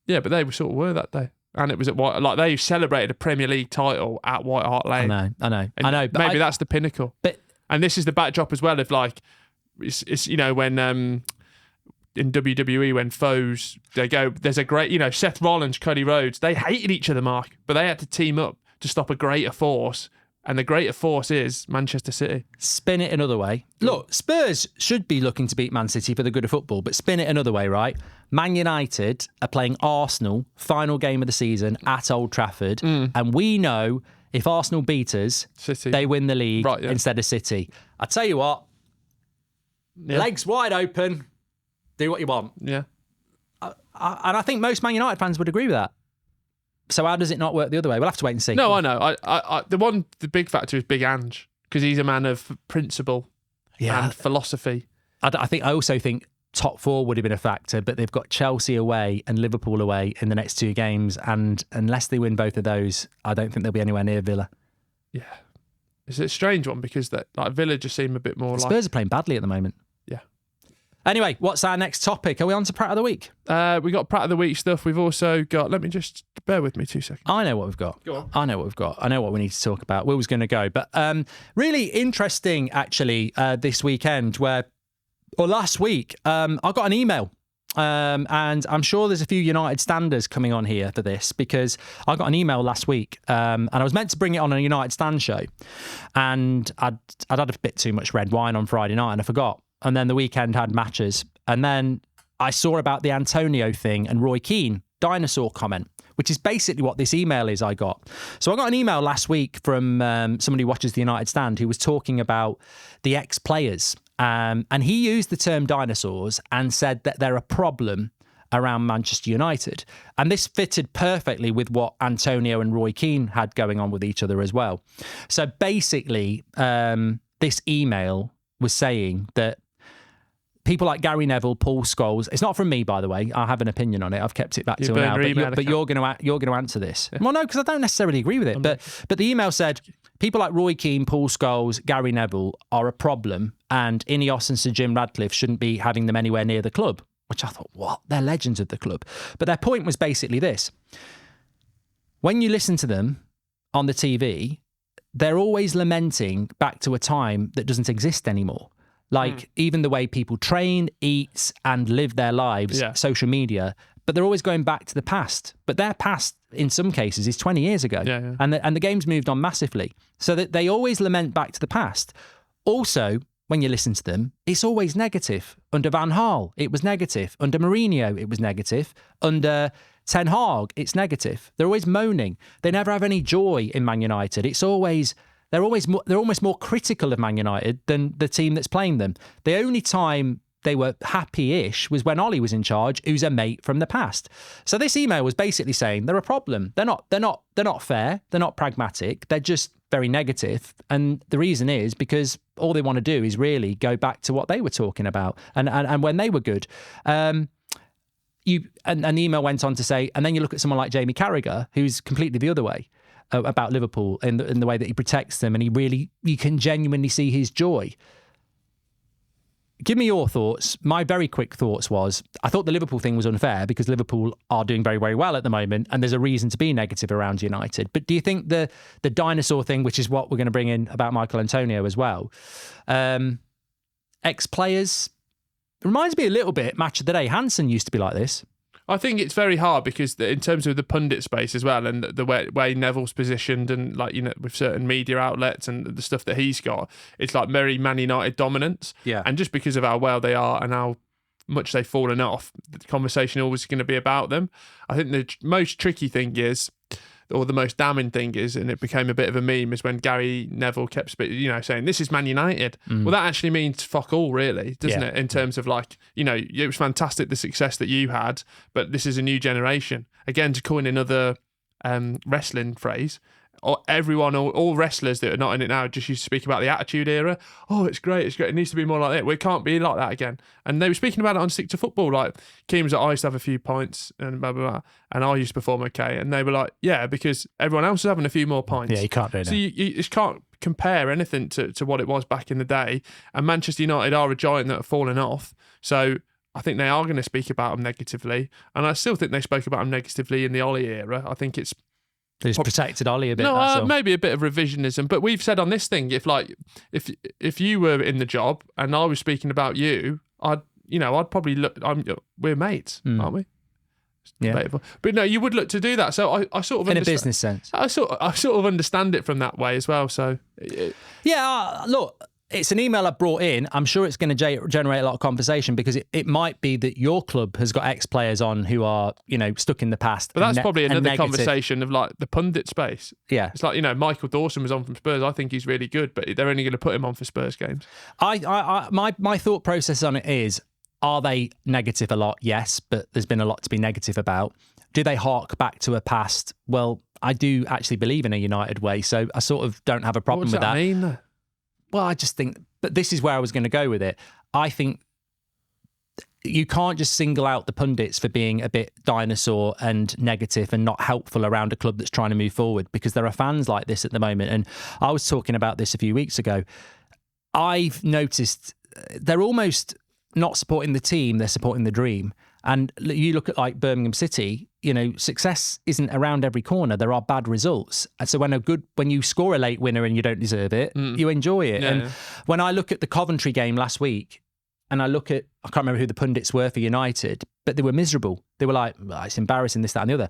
Yeah, but they were that day. And it was at they celebrated a Premier League title at White Hart Lane. I know. Maybe that's the pinnacle. And this is the backdrop as well of it's when in WWE when foes there's a great Seth Rollins, Cody Rhodes, they hated each other, Mark, but they had to team up to stop a greater force. And the greater force is Manchester City. Spin it another way. Look, Spurs should be looking to beat Man City for the good of football, but spin it another way, right? Man United are playing Arsenal, final game of the season at Old Trafford. And we know if Arsenal beat us, City, they win the league instead of City. I tell you what, legs wide open, do what you want. Yeah. And I think most Man United fans would agree with that. So how does it not work the other way? We'll have to wait and see. No, I know. The big factor is Big Ange, because he's a man of principle and philosophy. I also think top four would have been a factor, but they've got Chelsea away and Liverpool away in the next 2 games, and unless they win both of those, I don't think they'll be anywhere near Villa. Yeah. It's a strange one because Villa just seem a bit more Spurs are playing badly at the moment. Yeah. Anyway, what's our next topic? Are we on to Pratt of the Week? We got Pratt of the Week stuff. We've also got... Let me just... Bear with me 2 seconds. I know what we've got. Go on. I know what we've got. I know what we need to talk about. Will was going to go. But really interesting, actually, this weekend last week, I got an email. And I'm sure there's a few United standers coming on here for this, because I got an email last week and I was meant to bring it on a United stand show, and I'd had a bit too much red wine on Friday night and I forgot. And then the weekend had matches. And then I saw about the Antonio thing and Roy Keane dinosaur comment, which is basically what this email is I got. So I got an email last week from somebody who watches the United stand who was talking about the ex-players. And he used the term dinosaurs and said that they're a problem around Manchester United. And this fitted perfectly with what Antonio and Roy Keane had going on with each other as well. So basically, this email was saying that people like Gary Neville, Paul Scholes. It's not from me, by the way. I have an opinion on it. I've kept it back till now. But you're going to answer this. Yeah. Well, no, because I don't necessarily agree with it. But the email said people like Roy Keane, Paul Scholes, Gary Neville are a problem, and Ineos and Sir Jim Radcliffe shouldn't be having them anywhere near the club. Which I thought, what? They're legends of the club. But their point was basically this: when you listen to them on the TV, they're always lamenting back to a time that doesn't exist anymore. Like even the way people train, eat and live their lives, social media, but they're always going back to the past. But their past, in some cases, is 20 years ago. Yeah. And the game's moved on massively. So that they always lament back to the past. Also, when you listen to them, it's always negative. Under Van Gaal, it was negative. Under Mourinho, it was negative. Under Ten Hag, it's negative. They're always moaning. They never have any joy in Man United. It's always... They're almost more critical of Man United than the team that's playing them. The only time they were happy-ish was when Ollie was in charge, who's a mate from the past. So this email was basically saying they're a problem. They're not fair. They're not pragmatic. They're just very negative. And the reason is because all they want to do is really go back to what they were talking about and when they were good. And the email went on to say, and then you look at someone like Jamie Carragher, who's completely the other way about Liverpool in the way that he protects them, and you can genuinely see his joy. Give me your thoughts. My very quick thoughts was, I thought the Liverpool thing was unfair because Liverpool are doing very, very well at the moment, and there's a reason to be negative around United. But do you think the dinosaur thing, which is what we're going to bring in about Michael Antonio as well, ex-players, reminds me a little bit, Match of the Day. Hansen used to be like this. I think it's very hard because in terms of the pundit space as well, and the way Neville's positioned, and with certain media outlets and the stuff that he's got, it's like very Man United dominance. Yeah. And just because of how well they are and how much they've fallen off, the conversation always going to be about them. I think the most tricky thing is, or the most damning thing is, and it became a bit of a meme, is when Gary Neville kept saying, this is Man United. Well, that actually means fuck all, really, doesn't it? In terms of it was fantastic, the success that you had, but this is a new generation. Again, to coin another wrestling phrase, all wrestlers that are not in it now just used to speak about the Attitude Era. Oh, it's great. It needs to be more like that. We can't be like that again. And they were speaking about it on Stick to Football. Like, Keane was like, I used to have a few pints and blah, blah, blah. And I used to perform okay. And they were like, yeah, because everyone else is having a few more pints. Yeah, you can't do that. So you just can't compare anything to what it was back in the day. And Manchester United are a giant that have fallen off. So I think they are going to speak about them negatively. And I still think they spoke about them negatively in the Ollie era. I think it's... He's protected Ollie a bit. No, maybe a bit of revisionism. But we've said on this thing, if you were in the job and I was speaking about you, I'd probably look. We're mates, aren't we? Yeah. Debatable. But no, you would look to do that. So I sort of in a business sense. I sort of understand it from that way as well. So look. It's an email I brought in. I'm sure it's going to generate a lot of conversation because it might be that your club has got ex-players on who are, stuck in the past. But that's probably another conversation of like the pundit space. Yeah. It's like, Michael Dawson was on from Spurs. I think he's really good, but they're only going to put him on for Spurs games. My thought process on it is, Are they negative a lot? Yes, but there's been a lot to be negative about. Do they hark back to a past? Well, I do actually believe in a United way, so I sort of don't have a problem with that. What does that mean? Well, I just think, but this is where I was going to go with it. I think you can't just single out the pundits for being a bit dinosaur and negative and not helpful around a club that's trying to move forward, because there are fans like this at the moment. And I was talking about this a few weeks ago. I've noticed they're almost not supporting the team, they're supporting the dream. And you look at like Birmingham City, you know, success isn't around every corner. There are bad results. And so when you score a late winner and you don't deserve it, you enjoy it. And when I look at the Coventry game last week, and I can't remember who the pundits were for United, but they were miserable. They were like, oh, it's embarrassing, this, that, and the other.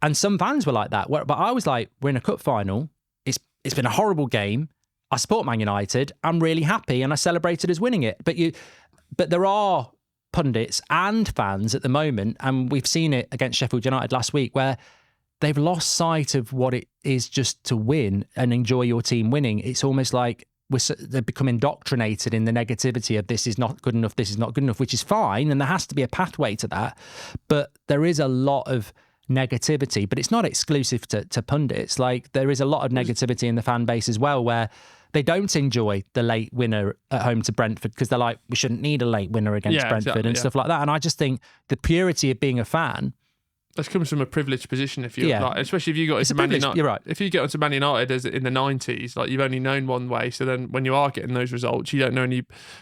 And some fans were like that. But I was like, we're in a cup final. It's been a horrible game. I support Man United. I'm really happy, and I celebrated as winning it. But there are pundits and fans at the moment, and we've seen it against Sheffield United last week, where they've lost sight of what it is just to win and enjoy your team winning. It's almost like they've become indoctrinated in the negativity of this is not good enough, this is not good enough, which is fine, and there has to be a pathway to that. But there is a lot of negativity, but it's not exclusive to pundits. Like, there is a lot of negativity in the fan base as well, where they don't enjoy the late winner at home to Brentford because they're like, we shouldn't need a late winner against Brentford and stuff like that. And I just think the purity of being a fan, this comes from a privileged position. If you like, especially if you got into Man United, you're right. If you get onto Man United as in the 90s, like, you've only known one way. So then when you are getting those results, you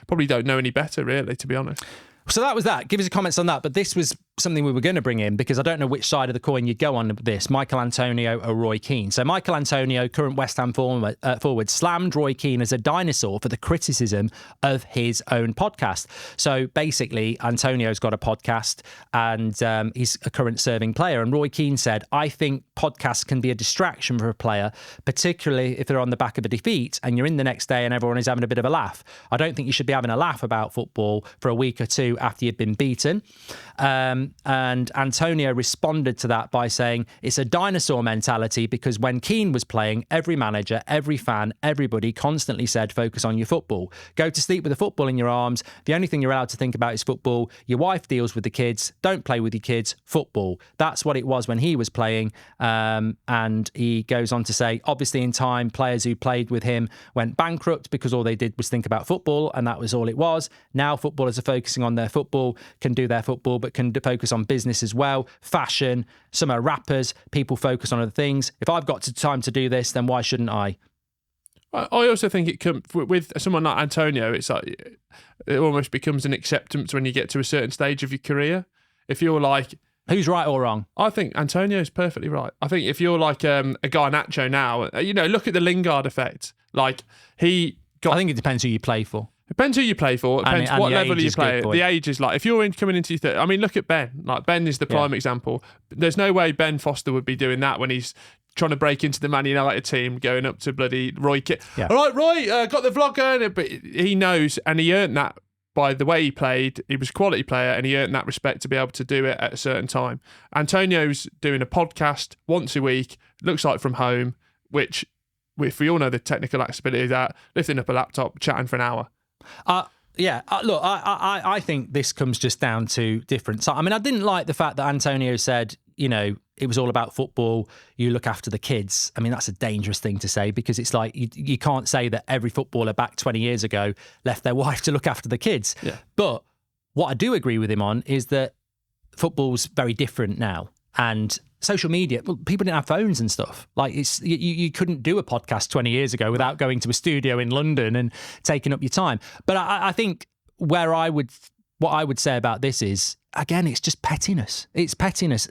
probably don't know any better, really, to be honest. So that was that. Give us your comments on that. But this was something we were going to bring in because I don't know which side of the coin you'd go on with this, Michael Antonio or Roy Keane. So Michael Antonio, current West Ham forward, slammed Roy Keane as a dinosaur for the criticism of his own podcast. So basically, Antonio's got a podcast and he's a current serving player. And Roy Keane said, I think podcasts can be a distraction for a player, particularly if they're on the back of a defeat and you're in the next day and everyone is having a bit of a laugh. I don't think you should be having a laugh about football for a week or two after you've been beaten. And Antonio responded to that by saying it's a dinosaur mentality because when Keane was playing, every manager, every fan, everybody constantly said, focus on your football. Go to sleep with a football in your arms. The only thing you're allowed to think about is football. Your wife deals with the kids. Don't play with your kids. Football. That's what it was when he was playing. And he goes on to say, obviously in time, players who played with him went bankrupt because all they did was think about football and that was all it was. Now footballers are focusing on their football, can do their football, but can focus on business as well, fashion, some are rappers, people focus on other things. If I've got time to do this, then why shouldn't I? I also think it comes with someone like Antonio, it's like it almost becomes an acceptance when you get to a certain stage of your career. If you're like, who's right or wrong? I think Antonio's perfectly right. I think if you're like a guy Nacho now, look at the Lingard effect. Like I think it depends who you play for. Depends who you play for. It depends what level you play at. Good, the age is like, if you're coming into your 30s, I mean, look at Ben. Like, Ben is the prime example. There's no way Ben Foster would be doing that when he's trying to break into the Man United team, going up to bloody Roy. All right, Roy, got the vlog going. But he knows, and he earned that by the way he played. He was a quality player, and he earned that respect to be able to do it at a certain time. Antonio's doing a podcast once a week, looks like from home, which, if we all know the technical accessibility of that, lifting up a laptop, chatting for an hour. Look, I think this comes just down to different. So, I mean, I didn't like the fact that Antonio said, it was all about football. You look after the kids. I mean, that's a dangerous thing to say because it's like you can't say that every footballer back 20 years ago left their wife to look after the kids. Yeah. But what I do agree with him on is that football's very different now. And social media, well, people didn't have phones and stuff. Like, it's you couldn't do a podcast 20 years ago without going to a studio in London and taking up your time. But I think what I would say about this is, again, it's just pettiness. It's pettiness.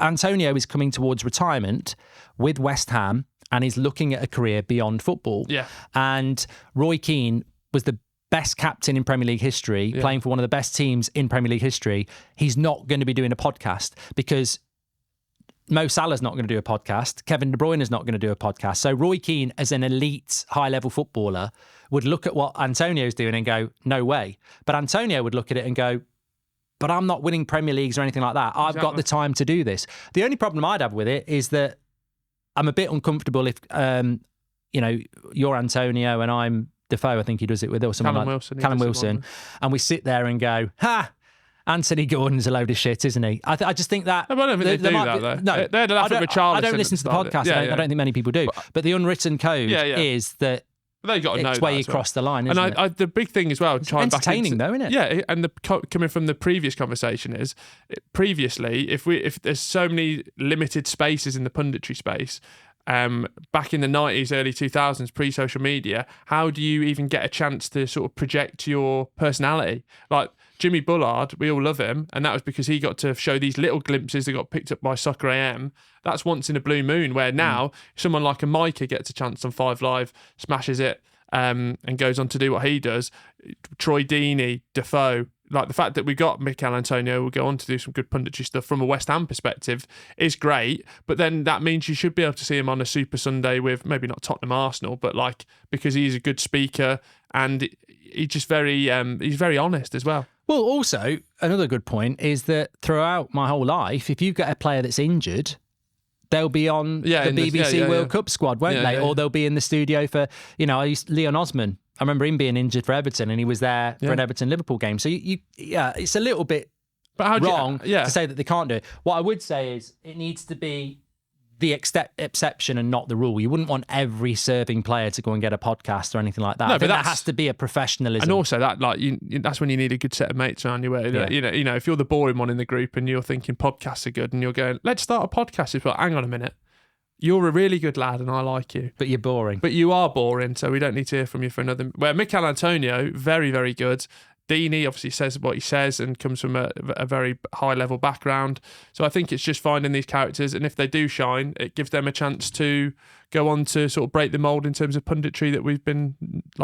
Antonio is coming towards retirement with West Ham and is looking at a career beyond football. Yeah. And Roy Keane was the best captain in Premier League history, playing for one of the best teams in Premier League history. He's not going to be doing a podcast because Mo Salah's not going to do a podcast. Kevin De Bruyne is not going to do a podcast. So Roy Keane, as an elite high-level footballer, would look at what Antonio's doing and go, no way. But Antonio would look at it and go, but I'm not winning Premier Leagues or anything like that. I've got the time to do this. The only problem I'd have with it is that I'm a bit uncomfortable if, you're Antonio and I'm Defoe, I think he does it with, or someone Callum like Wilson, Callum Wilson, and we sit there and go, Anthony Gordon's a load of shit, isn't he? I just think that. I don't think they do that, though. No, they had a laugh at Richarlison. I don't listen to the podcast. I don't think many people do. But the unwritten code is that they got to know it's that where you cross the line, isn't it? The big thing as well, it's entertaining though, isn't it? Yeah, and coming from the previous conversation is, previously, if there's so many limited spaces in the punditry space, back in the 90s, early 2000s, pre-social media, how do you even get a chance to sort of project your personality? Like Jimmy Bullard, we all love him, and that was because he got to show these little glimpses that got picked up by Soccer AM. That's once in a blue moon, where now someone like a Micah gets a chance on 5 Live, smashes it, and goes on to do what he does. Troy Deeney, Defoe, like the fact that we got Mikel Antonio will go on to do some good punditry stuff from a West Ham perspective is great, but then that means you should be able to see him on a Super Sunday with maybe not Tottenham Arsenal, but like, because he's a good speaker and he's just he's very honest as well. Well, also another good point is that throughout my whole life, if you've got a player that's injured, they'll be on the BBC World Cup squad, won't they? Or they'll be in the studio for, Leon Osman. I remember him being injured for Everton, and he was there for an Everton-Liverpool game. So, it's a little bit wrong to say that they can't do it. What I would say is it needs to be the exception and not the rule. You wouldn't want every serving player to go and get a podcast or anything like that. No, but that has to be a professionalism. And also that, that's when you need a good set of mates around you. Where if you're the boring one in the group and you're thinking podcasts are good, and you're going, let's start a podcast. It's like, hang on a minute. You're a really good lad and I like you. But you're boring. But you are boring, so we don't need to hear from you for another... Where Mikel Antonio, very, very good. Deeney obviously says what he says and comes from a very high-level background. So I think it's just finding these characters, and if they do shine, it gives them a chance to go on to sort of break the mould in terms of punditry that we've been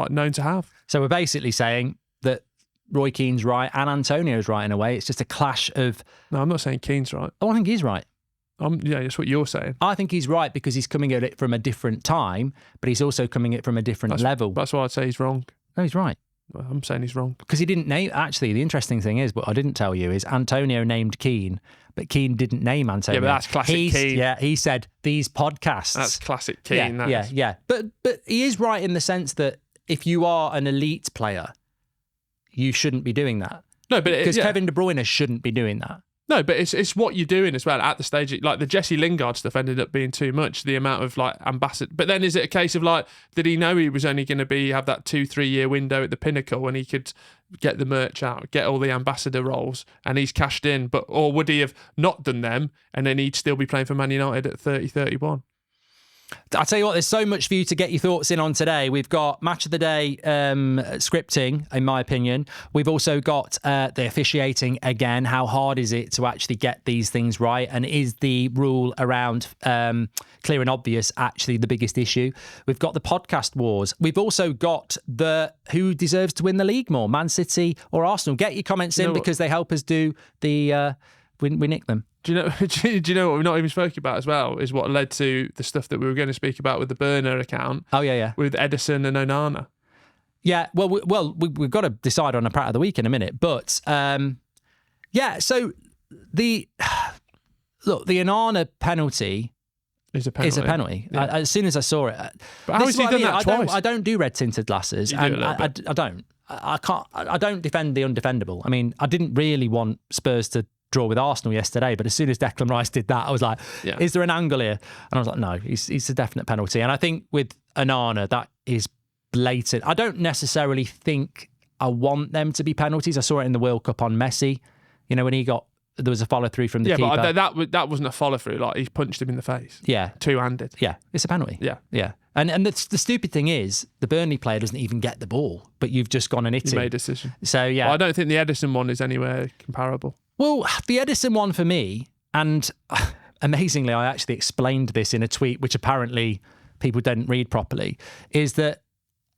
known to have. So we're basically saying that Roy Keane's right and Antonio's right in a way. It's just a clash of... No, I'm not saying Keane's right. Oh, I think he's right. That's what you're saying. I think he's right because he's coming at it from a different time, but he's also coming at it from a different level. That's why I'd say he's wrong. No, he's right. Well, I'm saying he's wrong. Because he didn't name... Actually, the interesting thing is, what I didn't tell you is Antonio named Keane, but Keane didn't name Antonio. Yeah, but that's classic Keane. Yeah, he said, these podcasts. That's classic Keane. Yeah. But he is right in the sense that if you are an elite player, you shouldn't be doing that. No, but... Because Kevin De Bruyne shouldn't be doing that. No, but it's what you're doing as well at the stage. Like the Jesse Lingard stuff ended up being too much. The amount of ambassador. But then is it a case of did he know he was only going to have that 2-3 year window at the pinnacle when he could get the merch out, get all the ambassador roles, and he's cashed in? Or would he have not done them and then he'd still be playing for Man United at 30, 31? I'll tell you what, there's so much for you to get your thoughts in on today. We've got Match of the Day scripting, in my opinion. We've also got the officiating again. How hard is it to actually get these things right? And is the rule around clear and obvious actually the biggest issue? We've got the podcast wars. We've also got the who deserves to win the league more, Man City or Arsenal. Get your comments in because they help us do the... we nick them. Do you know what we've not even spoken about as well is what led to the stuff that we were going to speak about with the burner account? Oh, yeah. With Edison and Onana. Yeah, we've got to decide on a Pratt of the Week in a minute. But, so the Onana penalty is a penalty. Yeah. As soon as I saw it. But how has he done that twice? I don't do red-tinted glasses. And I don't. I don't defend the undefendable. I mean, I didn't really want Spurs to draw with Arsenal yesterday, but as soon as Declan Rice did that, I was like, is there an angle here? And I was like, no, he's a definite penalty. And I think with Onana, that is blatant. I don't necessarily think I want them to be penalties. I saw it in the World Cup on Messi, when there was a follow through from the keeper. Yeah, but that wasn't a follow through. He punched him in the face. Yeah. Two-handed. Yeah, it's a penalty. Yeah. And the stupid thing is, the Burnley player doesn't even get the ball, but you've just gone and hit him. You made a decision. So, yeah. Well, I don't think the Edison one is anywhere comparable. Well, the Edison one for me, and amazingly, I actually explained this in a tweet, which apparently people didn't read properly, is that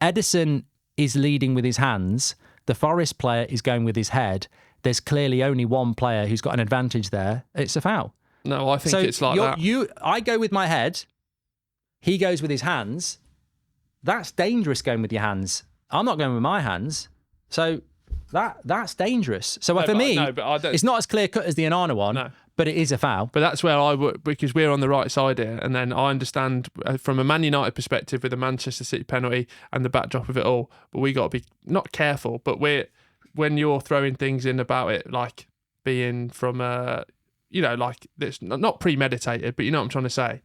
Edison is leading with his hands. The Forest player is going with his head. There's clearly only one player who's got an advantage there. It's a foul. No, I think it's like that. I go with my head. He goes with his hands. That's dangerous going with your hands. I'm not going with my hands. So that's dangerous. So for me, it's not as clear cut as the Onana one, but it is a foul. But that's where I would, because we're on the right side here, and then I understand from a Man United perspective with the Manchester City penalty and the backdrop of it all, but we got to be not careful, but when you're throwing things in about it, being from like it's not premeditated, but you know what I'm trying to say.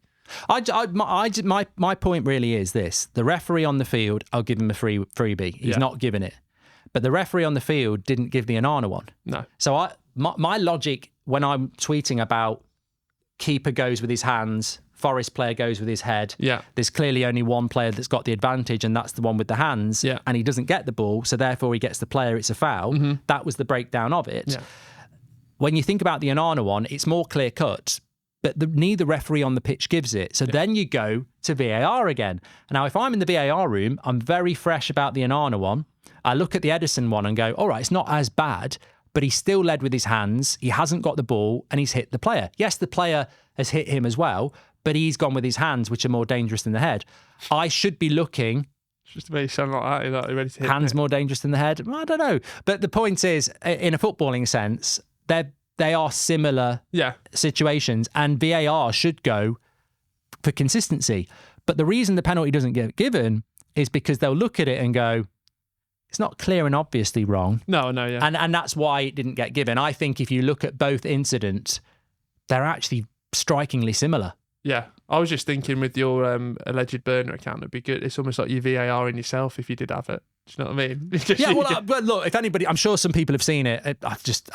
My point really is this: the referee on the field, I'll give him a freebie. He's not giving it, but the referee on the field didn't give the Onana one. No. So my logic when I'm tweeting about keeper goes with his hands, Forest player goes with his head. Yeah. There's clearly only one player that's got the advantage, and that's the one with the hands. Yeah. And he doesn't get the ball, so therefore he gets the player. It's a foul. Mm-hmm. That was the breakdown of it. Yeah. When you think about the Onana one, it's more clear cut. But neither referee on the pitch gives it. So then you go to VAR again. Now, if I'm in the VAR room, I'm very fresh about the Onana one. I look at the Edison one and go, all right, it's not as bad, but he still led with his hands. He hasn't got the ball and he's hit the player. Yes, the player has hit him as well, but he's gone with his hands, which are more dangerous than the head. I should be looking... Just to make it sound like that, you're like ready to hit hands more dangerous than the head? I don't know. But the point is, in a footballing sense, they are similar situations, and VAR should go for consistency. But the reason the penalty doesn't get given is because they'll look at it and go, it's not clear and obviously wrong. No, yeah. And that's why it didn't get given. I think if you look at both incidents, they're actually strikingly similar. Yeah. I was just thinking with your alleged burner account, it'd be good. It's almost like you VAR in yourself if you did have it. Do you know what I mean? But look, if anybody, I'm sure some people have seen it.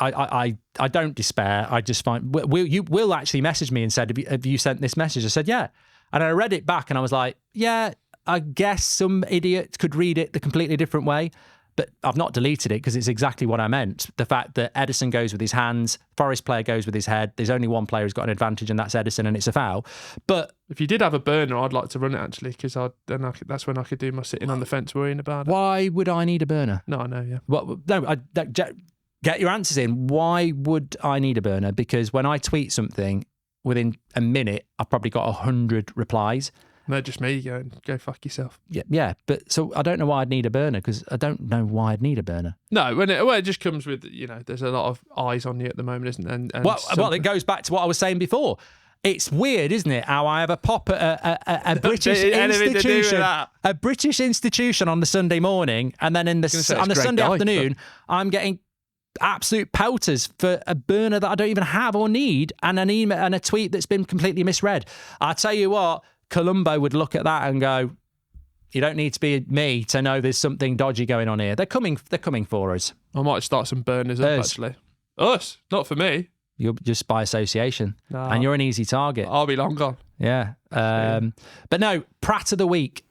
I don't despair. I just find Will actually messaged me and said, "Have you sent this message?" I said, "Yeah," and I read it back and I was like, "Yeah, I guess some idiot could read it the completely different way." But I've not deleted it because it's exactly what I meant. The fact that Edison goes with his hands, Forest player goes with his head. There's only one player who's got an advantage, and that's Edison, and it's a foul. But if you did have a burner, I'd like to run it actually, because that's when I could do my sitting on the fence worrying about it. Why would I need a burner? No, I know, yeah. Get your answers in. Why would I need a burner? Because when I tweet something, within a minute, I've probably got 100 replies. No, just me going, go fuck yourself. Yeah. But so I don't know why I'd need a burner, because I don't know why I'd need a burner. No, it just comes with, there's a lot of eyes on you at the moment, isn't there? And well, it goes back to what I was saying before. It's weird, isn't it? How I have a pop at a British institution, a British institution on the Sunday morning, and then on the Sunday afternoon, I'm getting absolute pelters for a burner that I don't even have or need, and an email and a tweet that's been completely misread. I tell you what. Colombo would look at that and go, you don't need to be me to know there's something dodgy going on here. They're coming for us. I might start some burners up, actually. Us, not for me. You're just by association. No. And you're an easy target. I'll be long gone. Yeah. But no, Pratt of the Week.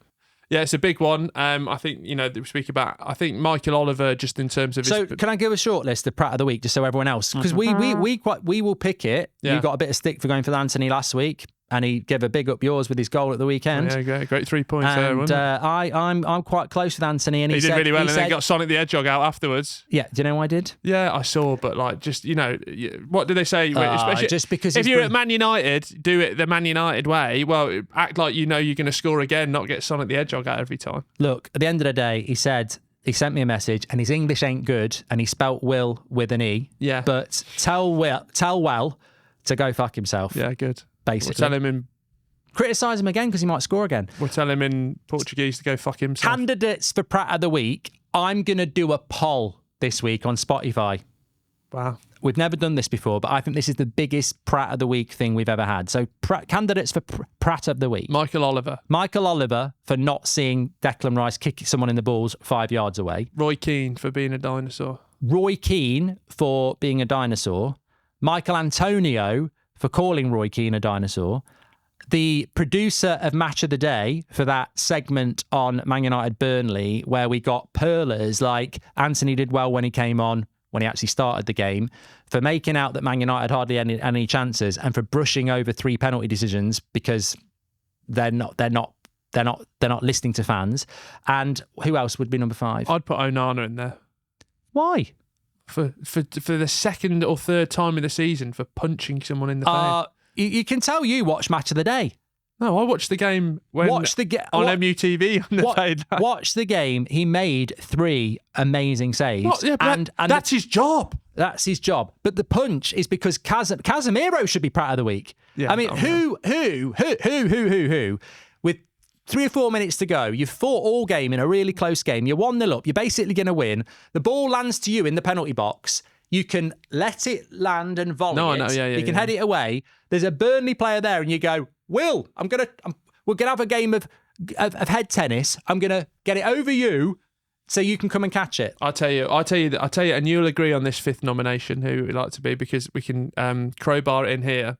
Yeah, it's a big one. I think, we speak about, I think Michael Oliver, just in terms of So can I give a short list of Pratt of the Week just so everyone else, because we will pick it. Yeah. You got a bit of stick for going for Anthony last week. And he gave a big up yours with his goal at the weekend. Yeah, great 3 points there, and, wasn't it? I'm quite close with Anthony, and he did really well, and then got Sonic the Hedgehog out afterwards. Yeah, do you know why I did? Yeah, I saw, but what do they say? Especially just because if you're at Man United, do it the Man United way. Well, act like you know you're going to score again, not get Sonic the Hedgehog out every time. Look, at the end of the day, he sent me a message, and his English ain't good, and he spelt Will with an E. Yeah, but tell Well to go fuck himself. Yeah, good. Basically, we'll tell him in. Criticise him again because he might score again. We'll tell him in Portuguese to go fuck himself. Candidates for Pratt of the Week. I'm going to do a poll this week on Spotify. Wow. We've never done this before, but I think this is the biggest Pratt of the Week thing we've ever had. So candidates for Pratt of the Week. Michael Oliver for not seeing Declan Rice kick someone in the balls 5 yards away. Roy Keane for being a dinosaur. Michael Antonio for calling Roy Keane a dinosaur. The producer of Match of the Day for that segment on Man United Burnley, where we got pearlers like Anthony did well when he came on, when he actually started the game, for making out that Man United hardly had any chances, and for brushing over 3 penalty decisions because they're not listening to fans. And who else would be number 5? I'd put Onana in there. Why? For the second or third time in the season for punching someone in the face. You can tell you watch Match of the Day. No, I watched the game on MUTV. Watch the game. He made 3 amazing saves. Yeah, and that's his job. That's his job. But the punch is because Casemiro should be Pratt of the Week. Yeah, I mean, who? With 3 or 4 minutes to go, you've fought all game in a really close game. You're 1-0 up. You're basically going to win. The ball lands to you in the penalty box. You can let it land and volley No, I it. know. Yeah, You can head it away. There's a Burnley player there, and you go, Will, we're gonna have a game of head tennis. I'm gonna get it over you, so you can come and catch it. I'll tell you, and you'll agree on this 5th nomination who we'd like to be, because we can crowbar it in here.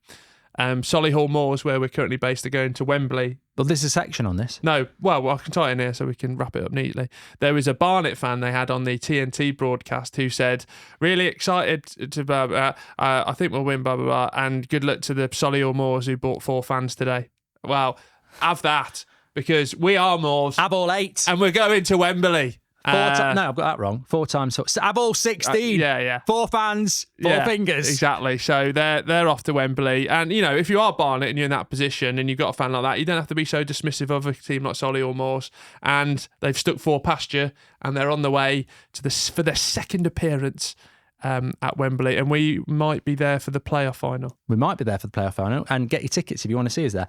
Solihull Moors, where we're currently based, are going to Wembley. Well, there's a section on this. No, well, I can tie it in here so we can wrap it up neatly. There was a Barnet fan they had on the TNT broadcast who said, really excited to blah, blah, I think we'll win, blah, blah, blah, and good luck to the Solihull Moors who bought 4 fans today. Well, have that, because we are Moors. Have all 8. And we're going to Wembley. No, I've got that wrong. 4 times. Have all 16. Yeah. 4 fans, 4 fingers. Exactly. So they're off to Wembley. And, you know, if you are Barnet and you're in that position and you've got a fan like that, you don't have to be so dismissive of a team like Solihull Moors. And they've stuck 4 past you, and they're on the way for their 2nd appearance at Wembley. And we might be there for the playoff final. We might be there for the playoff final, and get your tickets if you want to see us there.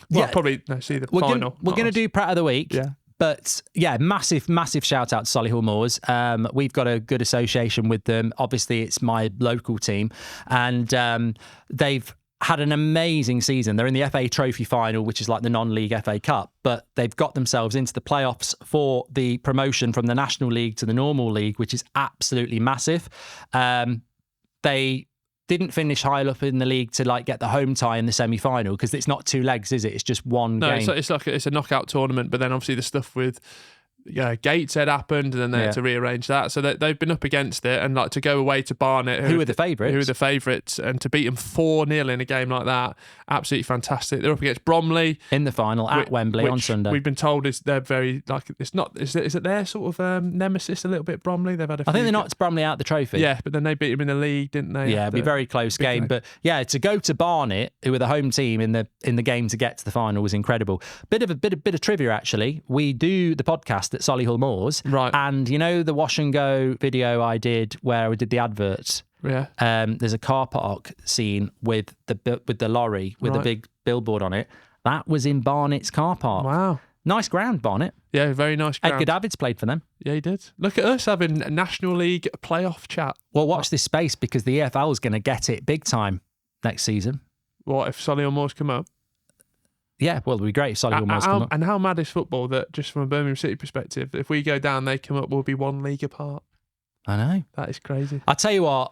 See the final. We're going to do Pratt of the Week. Yeah. But yeah, massive shout out to Solihull Moors. We've got a good association with them. Obviously, it's my local team, and they've had an amazing season. They're in the FA Trophy final, which is like the non-league FA Cup, but they've got themselves into the playoffs for the promotion from the National League to the normal league, which is absolutely massive. They didn't finish high up in the league to like get the home tie in the semi-final, because it's not 2 legs, is it? It's just one game. No, it's a knockout tournament, but then obviously the stuff with Gates had happened, and then they had to rearrange that. So they've been up against it, and like to go away to Barnet, who are the favourites, and to beat them 4-0 in a game like that, absolutely fantastic. They're up against Bromley in the final at Wembley on Sunday. We've been told they're very like it's not. Is it their sort of nemesis a little bit? Bromley. They've had a. I think they knocked Bromley out the trophy. Yeah, but then they beat him in the league, didn't they? Yeah, it'd be a very close game. But yeah, to go to Barnet, who were the home team in the game to get to the final, was incredible. Bit of trivia actually. We do the podcast at Solihull Moors. Right. And you know the wash and go video I did where we did the adverts? Yeah. There's a car park scene with the lorry with a big billboard on it. That was in Barnet's car park. Wow. Nice ground, Barnet. Yeah, very nice ground. Edgar Davids played for them. Yeah, he did. Look at us having a National League playoff chat. Well, watch this space, because the EFL is going to get it big time next season. What if Solihull Moors come up? Yeah, well, it'd be great if Solihull Moors come up. And how mad is football that, just from a Birmingham City perspective, if we go down, they come up, we'll be 1 league apart. I know. That is crazy. I'll tell you what,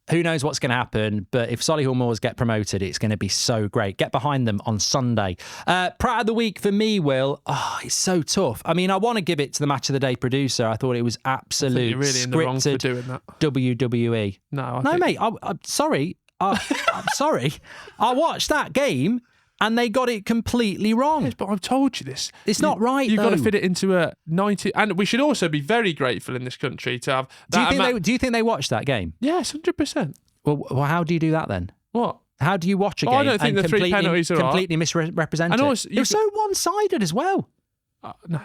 who knows what's going to happen, but if Solihull Moors get promoted, it's going to be so great. Get behind them on Sunday. Pratt of the Week for me, Will, it's so tough. I mean, I want to give it to the Match of the Day producer. I thought it was absolute really scripted in the wrong for doing that. WWE. Mate, I'm sorry. I'm sorry. I watched that game, and they got it completely wrong. Yes, but I've told you this. It's not right, You've got to though. fit it into a 90... And we should also be very grateful in this country to have... Do you think they watched that game? Yes, 100%. Well, how do you do that then? What? How do you watch a game I don't think and the 3 penalties are completely misrepresent and it? also, It was so one-sided as well. No.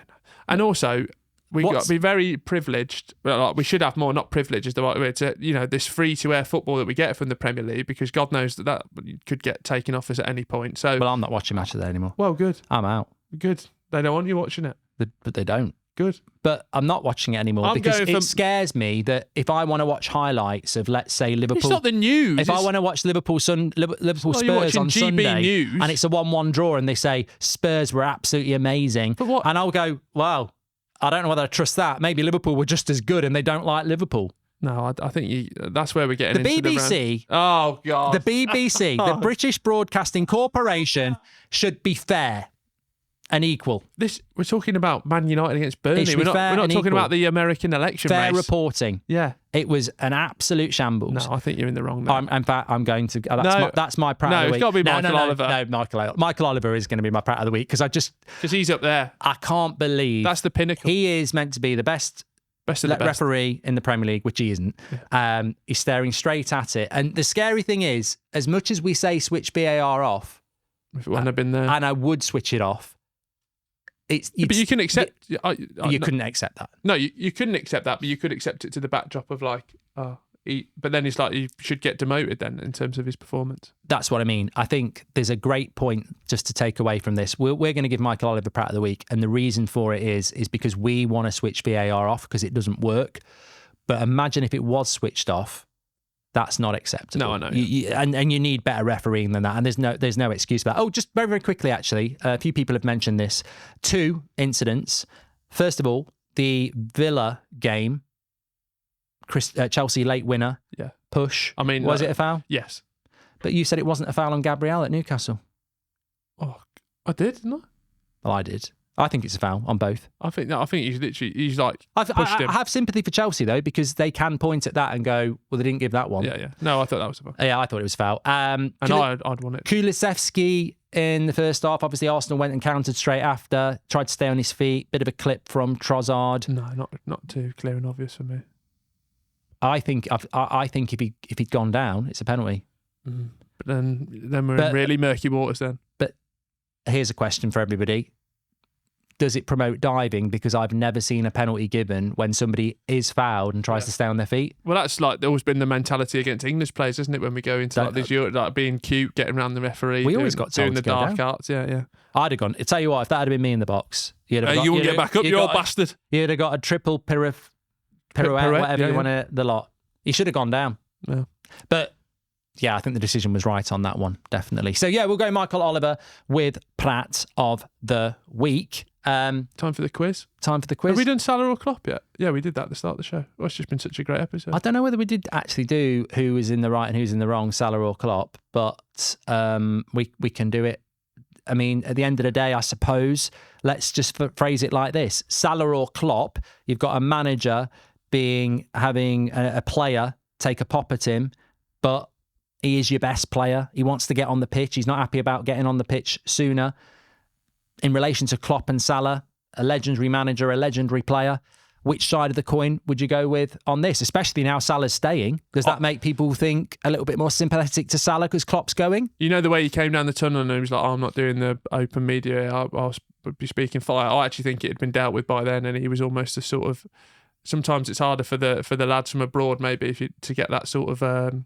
And also... We've got to be very privileged. Well, we should have more, not privileged is the right way to, this free-to-air football that we get from the Premier League, because God knows that could get taken off us at any point. So, well, I'm not watching Match of the Day anymore. Well, good. I'm out. Good. They don't want you watching it. But they don't. Good. But I'm not watching it anymore because it scares me that if I want to watch highlights of, let's say, Liverpool... It's not the news. If I want to watch Liverpool Spurs on Sunday news. and it's a 1-1 draw and they say Spurs were absolutely amazing, but what? And I'll go, wow, I don't know whether I trust that. Maybe Liverpool were just as good and they don't like Liverpool. No, I think that's where we're getting the into BBC. Oh, God. The BBC, the British Broadcasting Corporation, should be fair and equal. We're talking about Man United against Burnley. We're not talking equal. about the American election fair race. Reporting. Yeah. It was an absolute shambles. No, I think you're in the wrong there. In fact, I'm going to... that's my Pratt of the Week. No, it's got to be Michael Oliver. No, Michael Oliver. Michael Oliver is going to be my Pratt of the Week because he's up there. I can't believe... That's the pinnacle. He is meant to be the best referee in the Premier League, which he isn't. Yeah. He's staring straight at it. And the scary thing is, as much as we say switch VAR off... If it wouldn't have been there. And I would switch it off. But you can accept... You couldn't accept that. No, you couldn't accept that, but you could accept it to the backdrop of but then it's like he should get demoted then in terms of his performance. That's what I mean. I think there's a great point just to take away from this. We're going to give Michael Oliver Pratt of the Week, and the reason for it is because we want to switch VAR off because it doesn't work. But imagine if it was switched off. That's not acceptable. No, I know. And you need better refereeing than that. And there's no excuse for that. Oh, just very, very quickly, actually, a few people have mentioned this. 2 incidents. First of all, the Villa game, Chelsea late winner, push. I mean, was it a foul? Yes. But you said it wasn't a foul on Gabriel at Newcastle. Oh, I did, didn't I? Well, I did. I think it's a foul on both. I think he's like pushed him. I have sympathy for Chelsea though, because they can point at that and go, well, they didn't give that one. Yeah. No, I thought that was a foul. Yeah, I thought it was a foul. And I'd want it. Kulusevski in the first half. Obviously, Arsenal went and countered straight after. Tried to stay on his feet. Bit of a clip from Trossard. No, not too clear and obvious for me. I think if he'd gone down, it's a penalty. But then we're in really murky waters then. But here's a question for everybody. Does it promote diving? Because I've never seen a penalty given when somebody is fouled and tries to stay on their feet. Well, that's like always been the mentality against English players, isn't it? When we go into like this, like being cute, getting around the referee. We always got told doing the to go dark down. arts. Yeah. I'd have gone. I tell you what, if that had been me in the box, you wouldn't get back up, you old bastard. You'd have got a triple pirouette, whatever you want to, the lot. You should have gone down. Yeah. But yeah, I think the decision was right on that one, definitely. So yeah, we'll go Michael Oliver with Pratt of the week. Time for the quiz. Have we done Salah or Klopp yet? Yeah, we did that at the start of the show. Oh, it's just been such a great episode. I don't know whether we did actually do who was in the right and who's in the wrong, Salah or Klopp, but we can do it. I mean, at the end of the day, I suppose, let's just phrase it like this. Salah or Klopp, you've got a manager having a player take a pop at him, but he is your best player. He wants to get on the pitch. He's not happy about getting on the pitch sooner. In relation to Klopp and Salah, a legendary manager, a legendary player, which side of the coin would you go with on this? Especially now Salah's staying. Does that make people think a little bit more sympathetic to Salah because Klopp's going? You know the way he came down the tunnel and he was like, I'm not doing the open media. I'll be speaking fire. I actually think it had been dealt with by then, and he was almost a sort of... Sometimes it's harder for the lads from abroad, maybe, to get that sort of...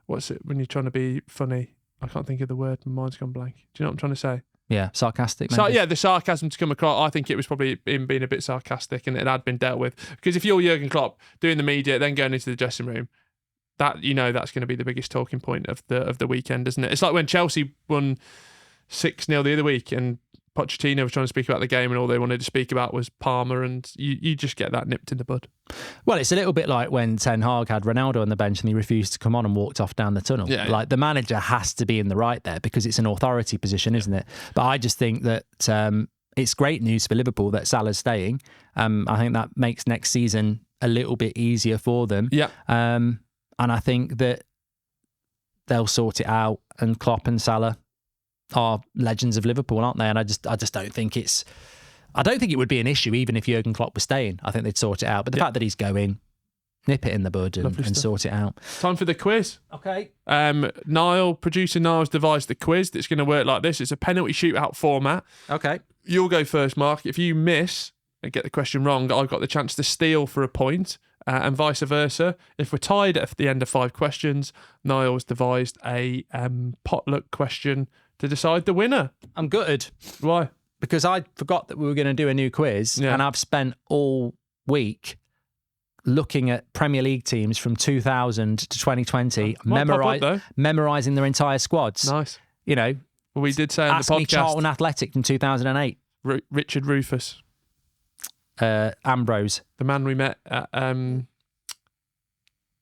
what's it when you're trying to be funny? I can't think of the word. My mind's gone blank. Do you know what I'm trying to say? Yeah, sarcastic. Maybe. So yeah, the sarcasm to come across. I think it was probably him being a bit sarcastic, and it had been dealt with. Because if you're Jurgen Klopp doing the media, then going into the dressing room, that's going to be the biggest talking point of the weekend, isn't it? It's like when Chelsea won 6-0 the other week, and Pochettino was trying to speak about the game, and all they wanted to speak about was Palmer, and you just get that nipped in the bud. Well, it's a little bit like when Ten Hag had Ronaldo on the bench and he refused to come on and walked off down the tunnel. Yeah, like the manager has to be in the right there because it's an authority position, isn't it? But I just think that it's great news for Liverpool that Salah's staying. I think that makes next season a little bit easier for them. Yeah. And I think that they'll sort it out, and Klopp and Salah are legends of Liverpool, aren't they? And I just don't think I don't think it would be an issue even if Jurgen Klopp was staying. I think they'd sort it out. But the fact that he's going, nip it in the bud and sort it out. Time for the quiz. Okay. Producer Niall's devised the quiz that's going to work like this. It's a penalty shootout format. Okay. You'll go first, Mark. If you miss and get the question wrong, I've got the chance to steal for a point, and vice versa. If we're tied at the end of 5 questions, Niall's devised a potluck question to decide the winner. I'm gutted. Why? Because I forgot that we were going to do a new quiz, and I've spent all week looking at Premier League teams from 2000 to 2020, memorising their entire squads. Nice. You know, well, we did say on the podcast. Ask me Charlton Athletic from 2008. Richard Rufus. Ambrose. The man we met at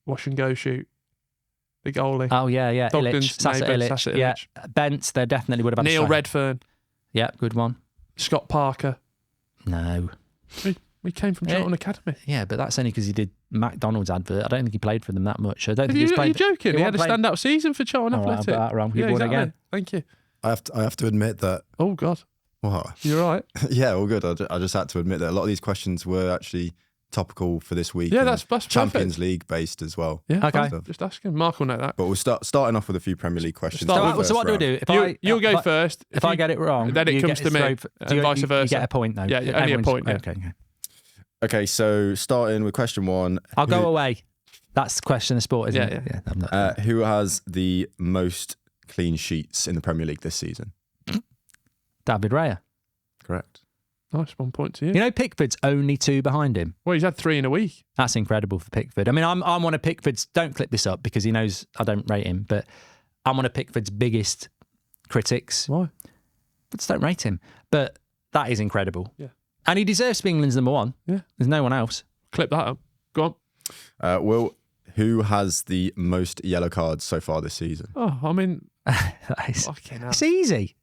Wash and Go shoot. The goalie. Oh, yeah. Illich. Sasa Illich. Yeah. Bents, they definitely would have had Neil Redfern. Yeah, good one. Scott Parker. No. We came from Charlton Academy. Yeah, but that's only because he did McDonald's advert. I don't think he played for them that much. I don't think Are you joking? He had a standout season for Charlton Athletic. I got that wrong. He won again. Thank you. I have to admit that... Oh, God. What? You're right. Yeah, all good. I just had to admit that a lot of these questions were actually topical for this week. Yeah, that's Champions perfect. League based as well. Yeah, okay. Just asking. Mark will know that. But we'll starting off with a few Premier League questions. So what do we do? You'll go first. If I get it wrong, then it comes to me, and vice versa. You get a point, though. Yeah, only a point. Yeah. Okay, so starting with question 1. I'll go away. That's the question of sport, isn't it? Yeah. I'm not, who has the most clean sheets in the Premier League this season? David Raya. Correct. Nice, 1 point to you. You know, Pickford's only 2 behind him. Well, he's had 3 in a week. That's incredible for Pickford. I mean, I'm one of Pickford's, don't clip this up because he knows I don't rate him, but I'm one of Pickford's biggest critics. Why? I just don't rate him. But that is incredible. Yeah. And he deserves to be England's number 1. Yeah. There's no one else. Clip that up. Go on. Will, who has the most yellow cards so far this season? Oh, I mean, Fucking hell. It's easy.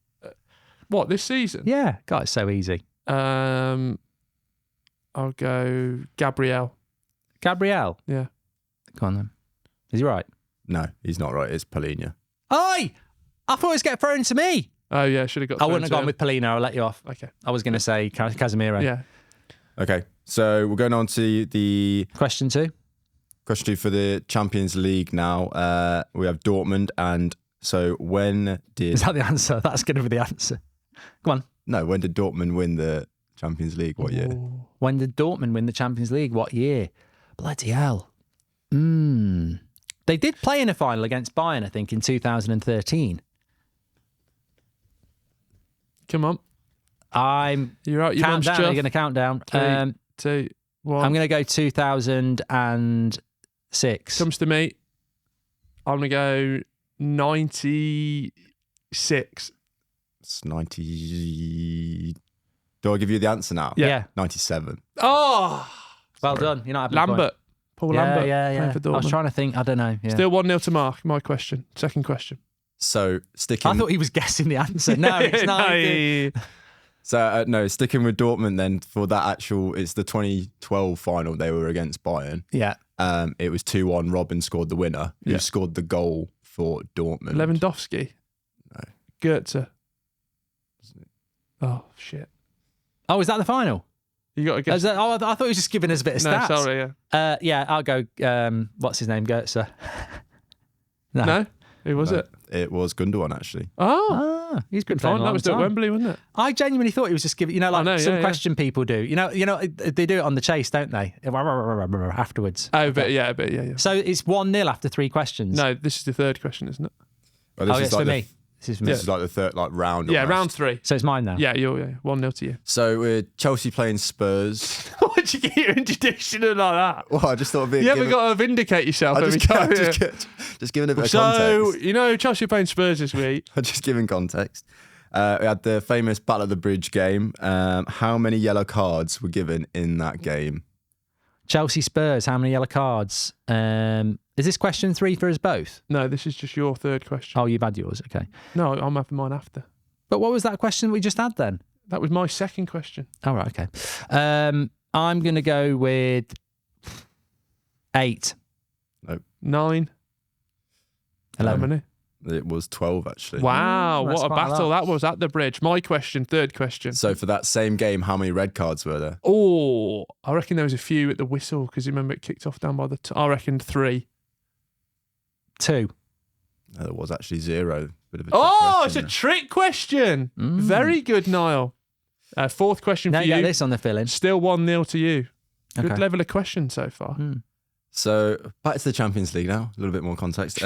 What, this season? Yeah. God, it's so easy. I'll go Gabriel. Gabriel? Yeah. Go on then. Is he right? No, he's not right. It's Polina. Oi! I thought it was getting thrown to me. Oh, yeah, should have got I wouldn't have gone with Polina. I'll let you off. Okay. I was going to say Casemiro. Yeah. Okay, so we're going on to the Question 2. question 2 for the Champions League now. We have Dortmund, and so when did... Is that the answer? That's going to be the answer. Come on. No, when did Dortmund win the Champions League? What year? Ooh. When did Dortmund win the Champions League? What year? Bloody hell. They did play in a final against Bayern, I think, in 2013. Come on. You're out. Your mum's countdown. You're chuff. going to count down. 3, 2, 1. I'm going to go 2006. Comes to me. I'm going to go 96. It's 90... Do I give you the answer now? Yeah. 97. Oh! Well done. You're not having a point. Lambert. Paul Lambert. Yeah. playing for I was Dortmund. trying to think. I don't know. Yeah. Still 1-0 to Mark. My question. Second question. So sticking... I thought he was guessing the answer. No, it's not. No. So, no, sticking with Dortmund then for that actual... It's the 2012 final. They were against Bayern. Yeah. It was 2-1. Robin scored the winner. Who Yeah. scored the goal for Dortmund? Lewandowski. No. Goetze. Oh, shit. Oh, is that the final? You got to guess. I thought he was just giving us a bit of No, stats. sorry, yeah. Yeah, I'll go. What's his name? Goetze. No? Who was No, it? It was Gundogan, actually. Oh, He's been good playing fun. a That long was at time. Wembley, wasn't it? I genuinely thought he was just giving, like know, some yeah. question people do. You know, they do it on the chase, don't they? Afterwards. Oh, but yeah. So it's 1-0 after 3 questions. No, this is the third question, isn't it? Well, this Oh, is it's like for the- me. This is for me. This is like the third round. Yeah, almost. round 3. So it's mine now. Yeah, you're 1-0 to you. So we're Chelsea playing Spurs. Why'd you get your introduction like that? Well, I just thought it'd be. You haven't got to vindicate yourself every time. Just giving a bit of So, context. you know, Chelsea are playing Spurs this week. I'm just giving context. We had the famous Battle of the Bridge game. How many yellow cards were given in that game? Chelsea Spurs, how many yellow cards? Is this question 3 for us both? No, this is just your third question. Oh, you've had yours. Okay. No, I'm having mine after. But what was that question we just had then? That was my second question. All right. Okay. I'm going to go with 8. 9. 11. How many? It was 12, actually. Wow, That's what a quite a battle lot. that was at the bridge. My question, third question. So for that same game, how many red cards were there? Oh, I reckon there was a few at the whistle because you remember it kicked off down by the... I reckon 3. 2. No, there was actually 0. Bit of a trick Oh, it's a question trick question. Very good, Niall. Fourth question Now for you you. get this on the fill-in. Still 1-0 to you. Good Okay. level of question so far. there. So back to the Champions League now. A little bit more context.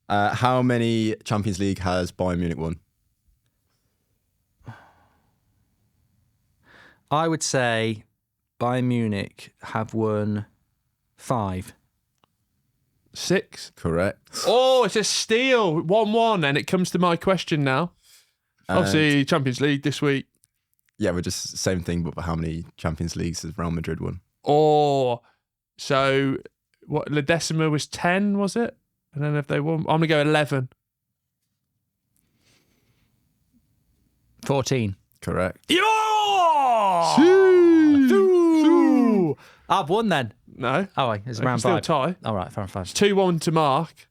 How many Champions League has Bayern Munich won? I would say Bayern Munich have won 5. 6. Correct. Oh, it's a steal. 1-1. And it comes to my question now. Obviously, Champions League this week. Yeah, we're just same thing, but how many Champions Leagues has Real Madrid won? Oh, so what? La Decima was 10, was it? And then if they won, I'm going to go 11. 14. Correct. Yeah! I've won then. No. Oh, wait, it's I can round still 5. tie. All right, fair 5. It's 2-1 to Mark.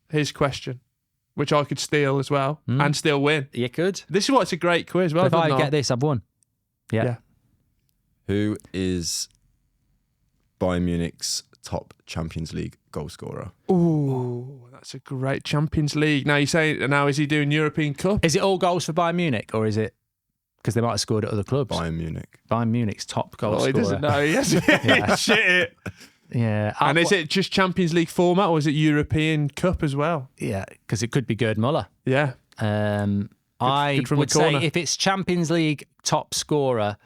His question, which I could steal as well and still win. You could. This is why it's a great quiz. Well If done, I Niall. get this, I've won. Yeah. Who is Bayern Munich's top Champions League goal scorer? Ooh, that's a great Champions League. Now you say, now is he doing European Cup? Is it all goals for Bayern Munich, or is it because they might have scored at other clubs? Bayern Munich. Bayern Munich's top goal Oh, scorer. he doesn't know. He has shit it. Yeah. And is it just Champions League format or is it European Cup as well? Yeah, because it could be Gerd Muller. Yeah. I'm I good from would the corner. say if it's Champions League top scorer,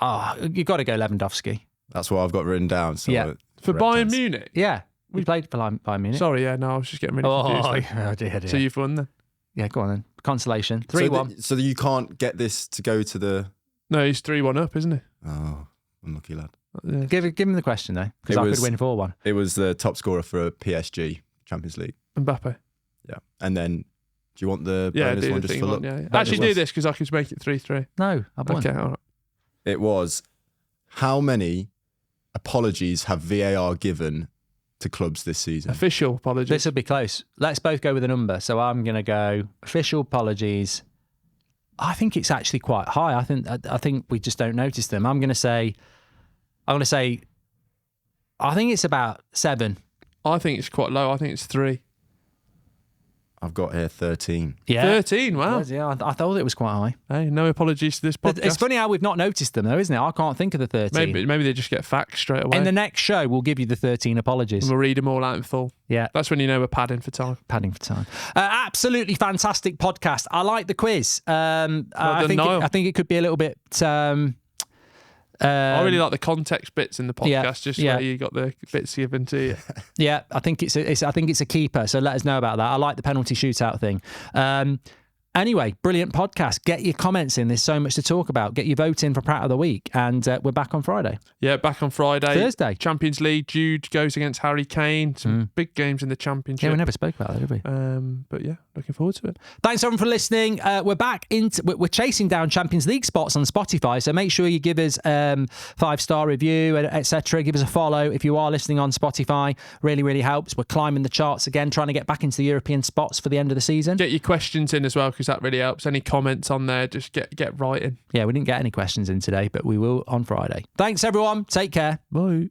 you've got to go Lewandowski. That's what I've got written down. So Yeah. For Bayern Munich. Yeah, we played for Bayern Munich. Sorry, yeah, no, I was just getting really confused. Oh dear. So you've won then? Yeah, go on then. Consolation. 3-1. So you can't get this to go to the. No, he's 3-1 up, isn't he? Oh, unlucky lad. Yeah. Give him the question though, because I could win 4-1. It was the top scorer for PSG Champions League. Mbappe. Yeah, and then do you want the Yeah, bonus do one the just thing for one. look? Yeah. Actually, do this because I could make it 3-3. No, I won. Okay, all right. It was how many apologies have VAR given to clubs this season? Official apologies. This will be close. Let's both go with a number. So I'm going to go official apologies. I think it's actually quite high. I think we just don't notice them. I think it's about 7. I think it's quite low. I think it's 3. I've got here 13. Yeah. 13, wow. Yeah, I thought it was quite high. Hey, no apologies to this podcast. It's funny how we've not noticed them though, isn't it? I can't think of the 13. Maybe they just get facts straight away. In the next show, we'll give you the 13 apologies. And we'll read them all out in full. Yeah. That's when you know we're padding for time. Padding for time. Absolutely fantastic podcast. I like the quiz. I think it could be a little bit... I really like the context bits in the podcast, where you got the bits given to you. Yeah, I think it's a keeper. So let us know about that. I like the penalty shootout thing. Anyway, brilliant podcast. Get your comments in. There's so much to talk about. Get your vote in for Pratt of the Week. And we're back on Friday. Yeah, back on Friday. Thursday. Champions League. Jude goes against Harry Kane. Some big games in the Championship. Yeah, we never spoke about that, did we? But yeah, looking forward to it. Thanks everyone for listening. We're chasing down Champions League spots on Spotify, so make sure you give us 5-star review, etc. Give us a follow if you are listening on Spotify. Really, really helps. We're climbing the charts again, trying to get back into the European spots for the end of the season. Get your questions in as well, because that really helps. Any comments on there, just get writing. Yeah, we didn't get any questions in today, but we will on Friday. Thanks everyone. Take care. Bye.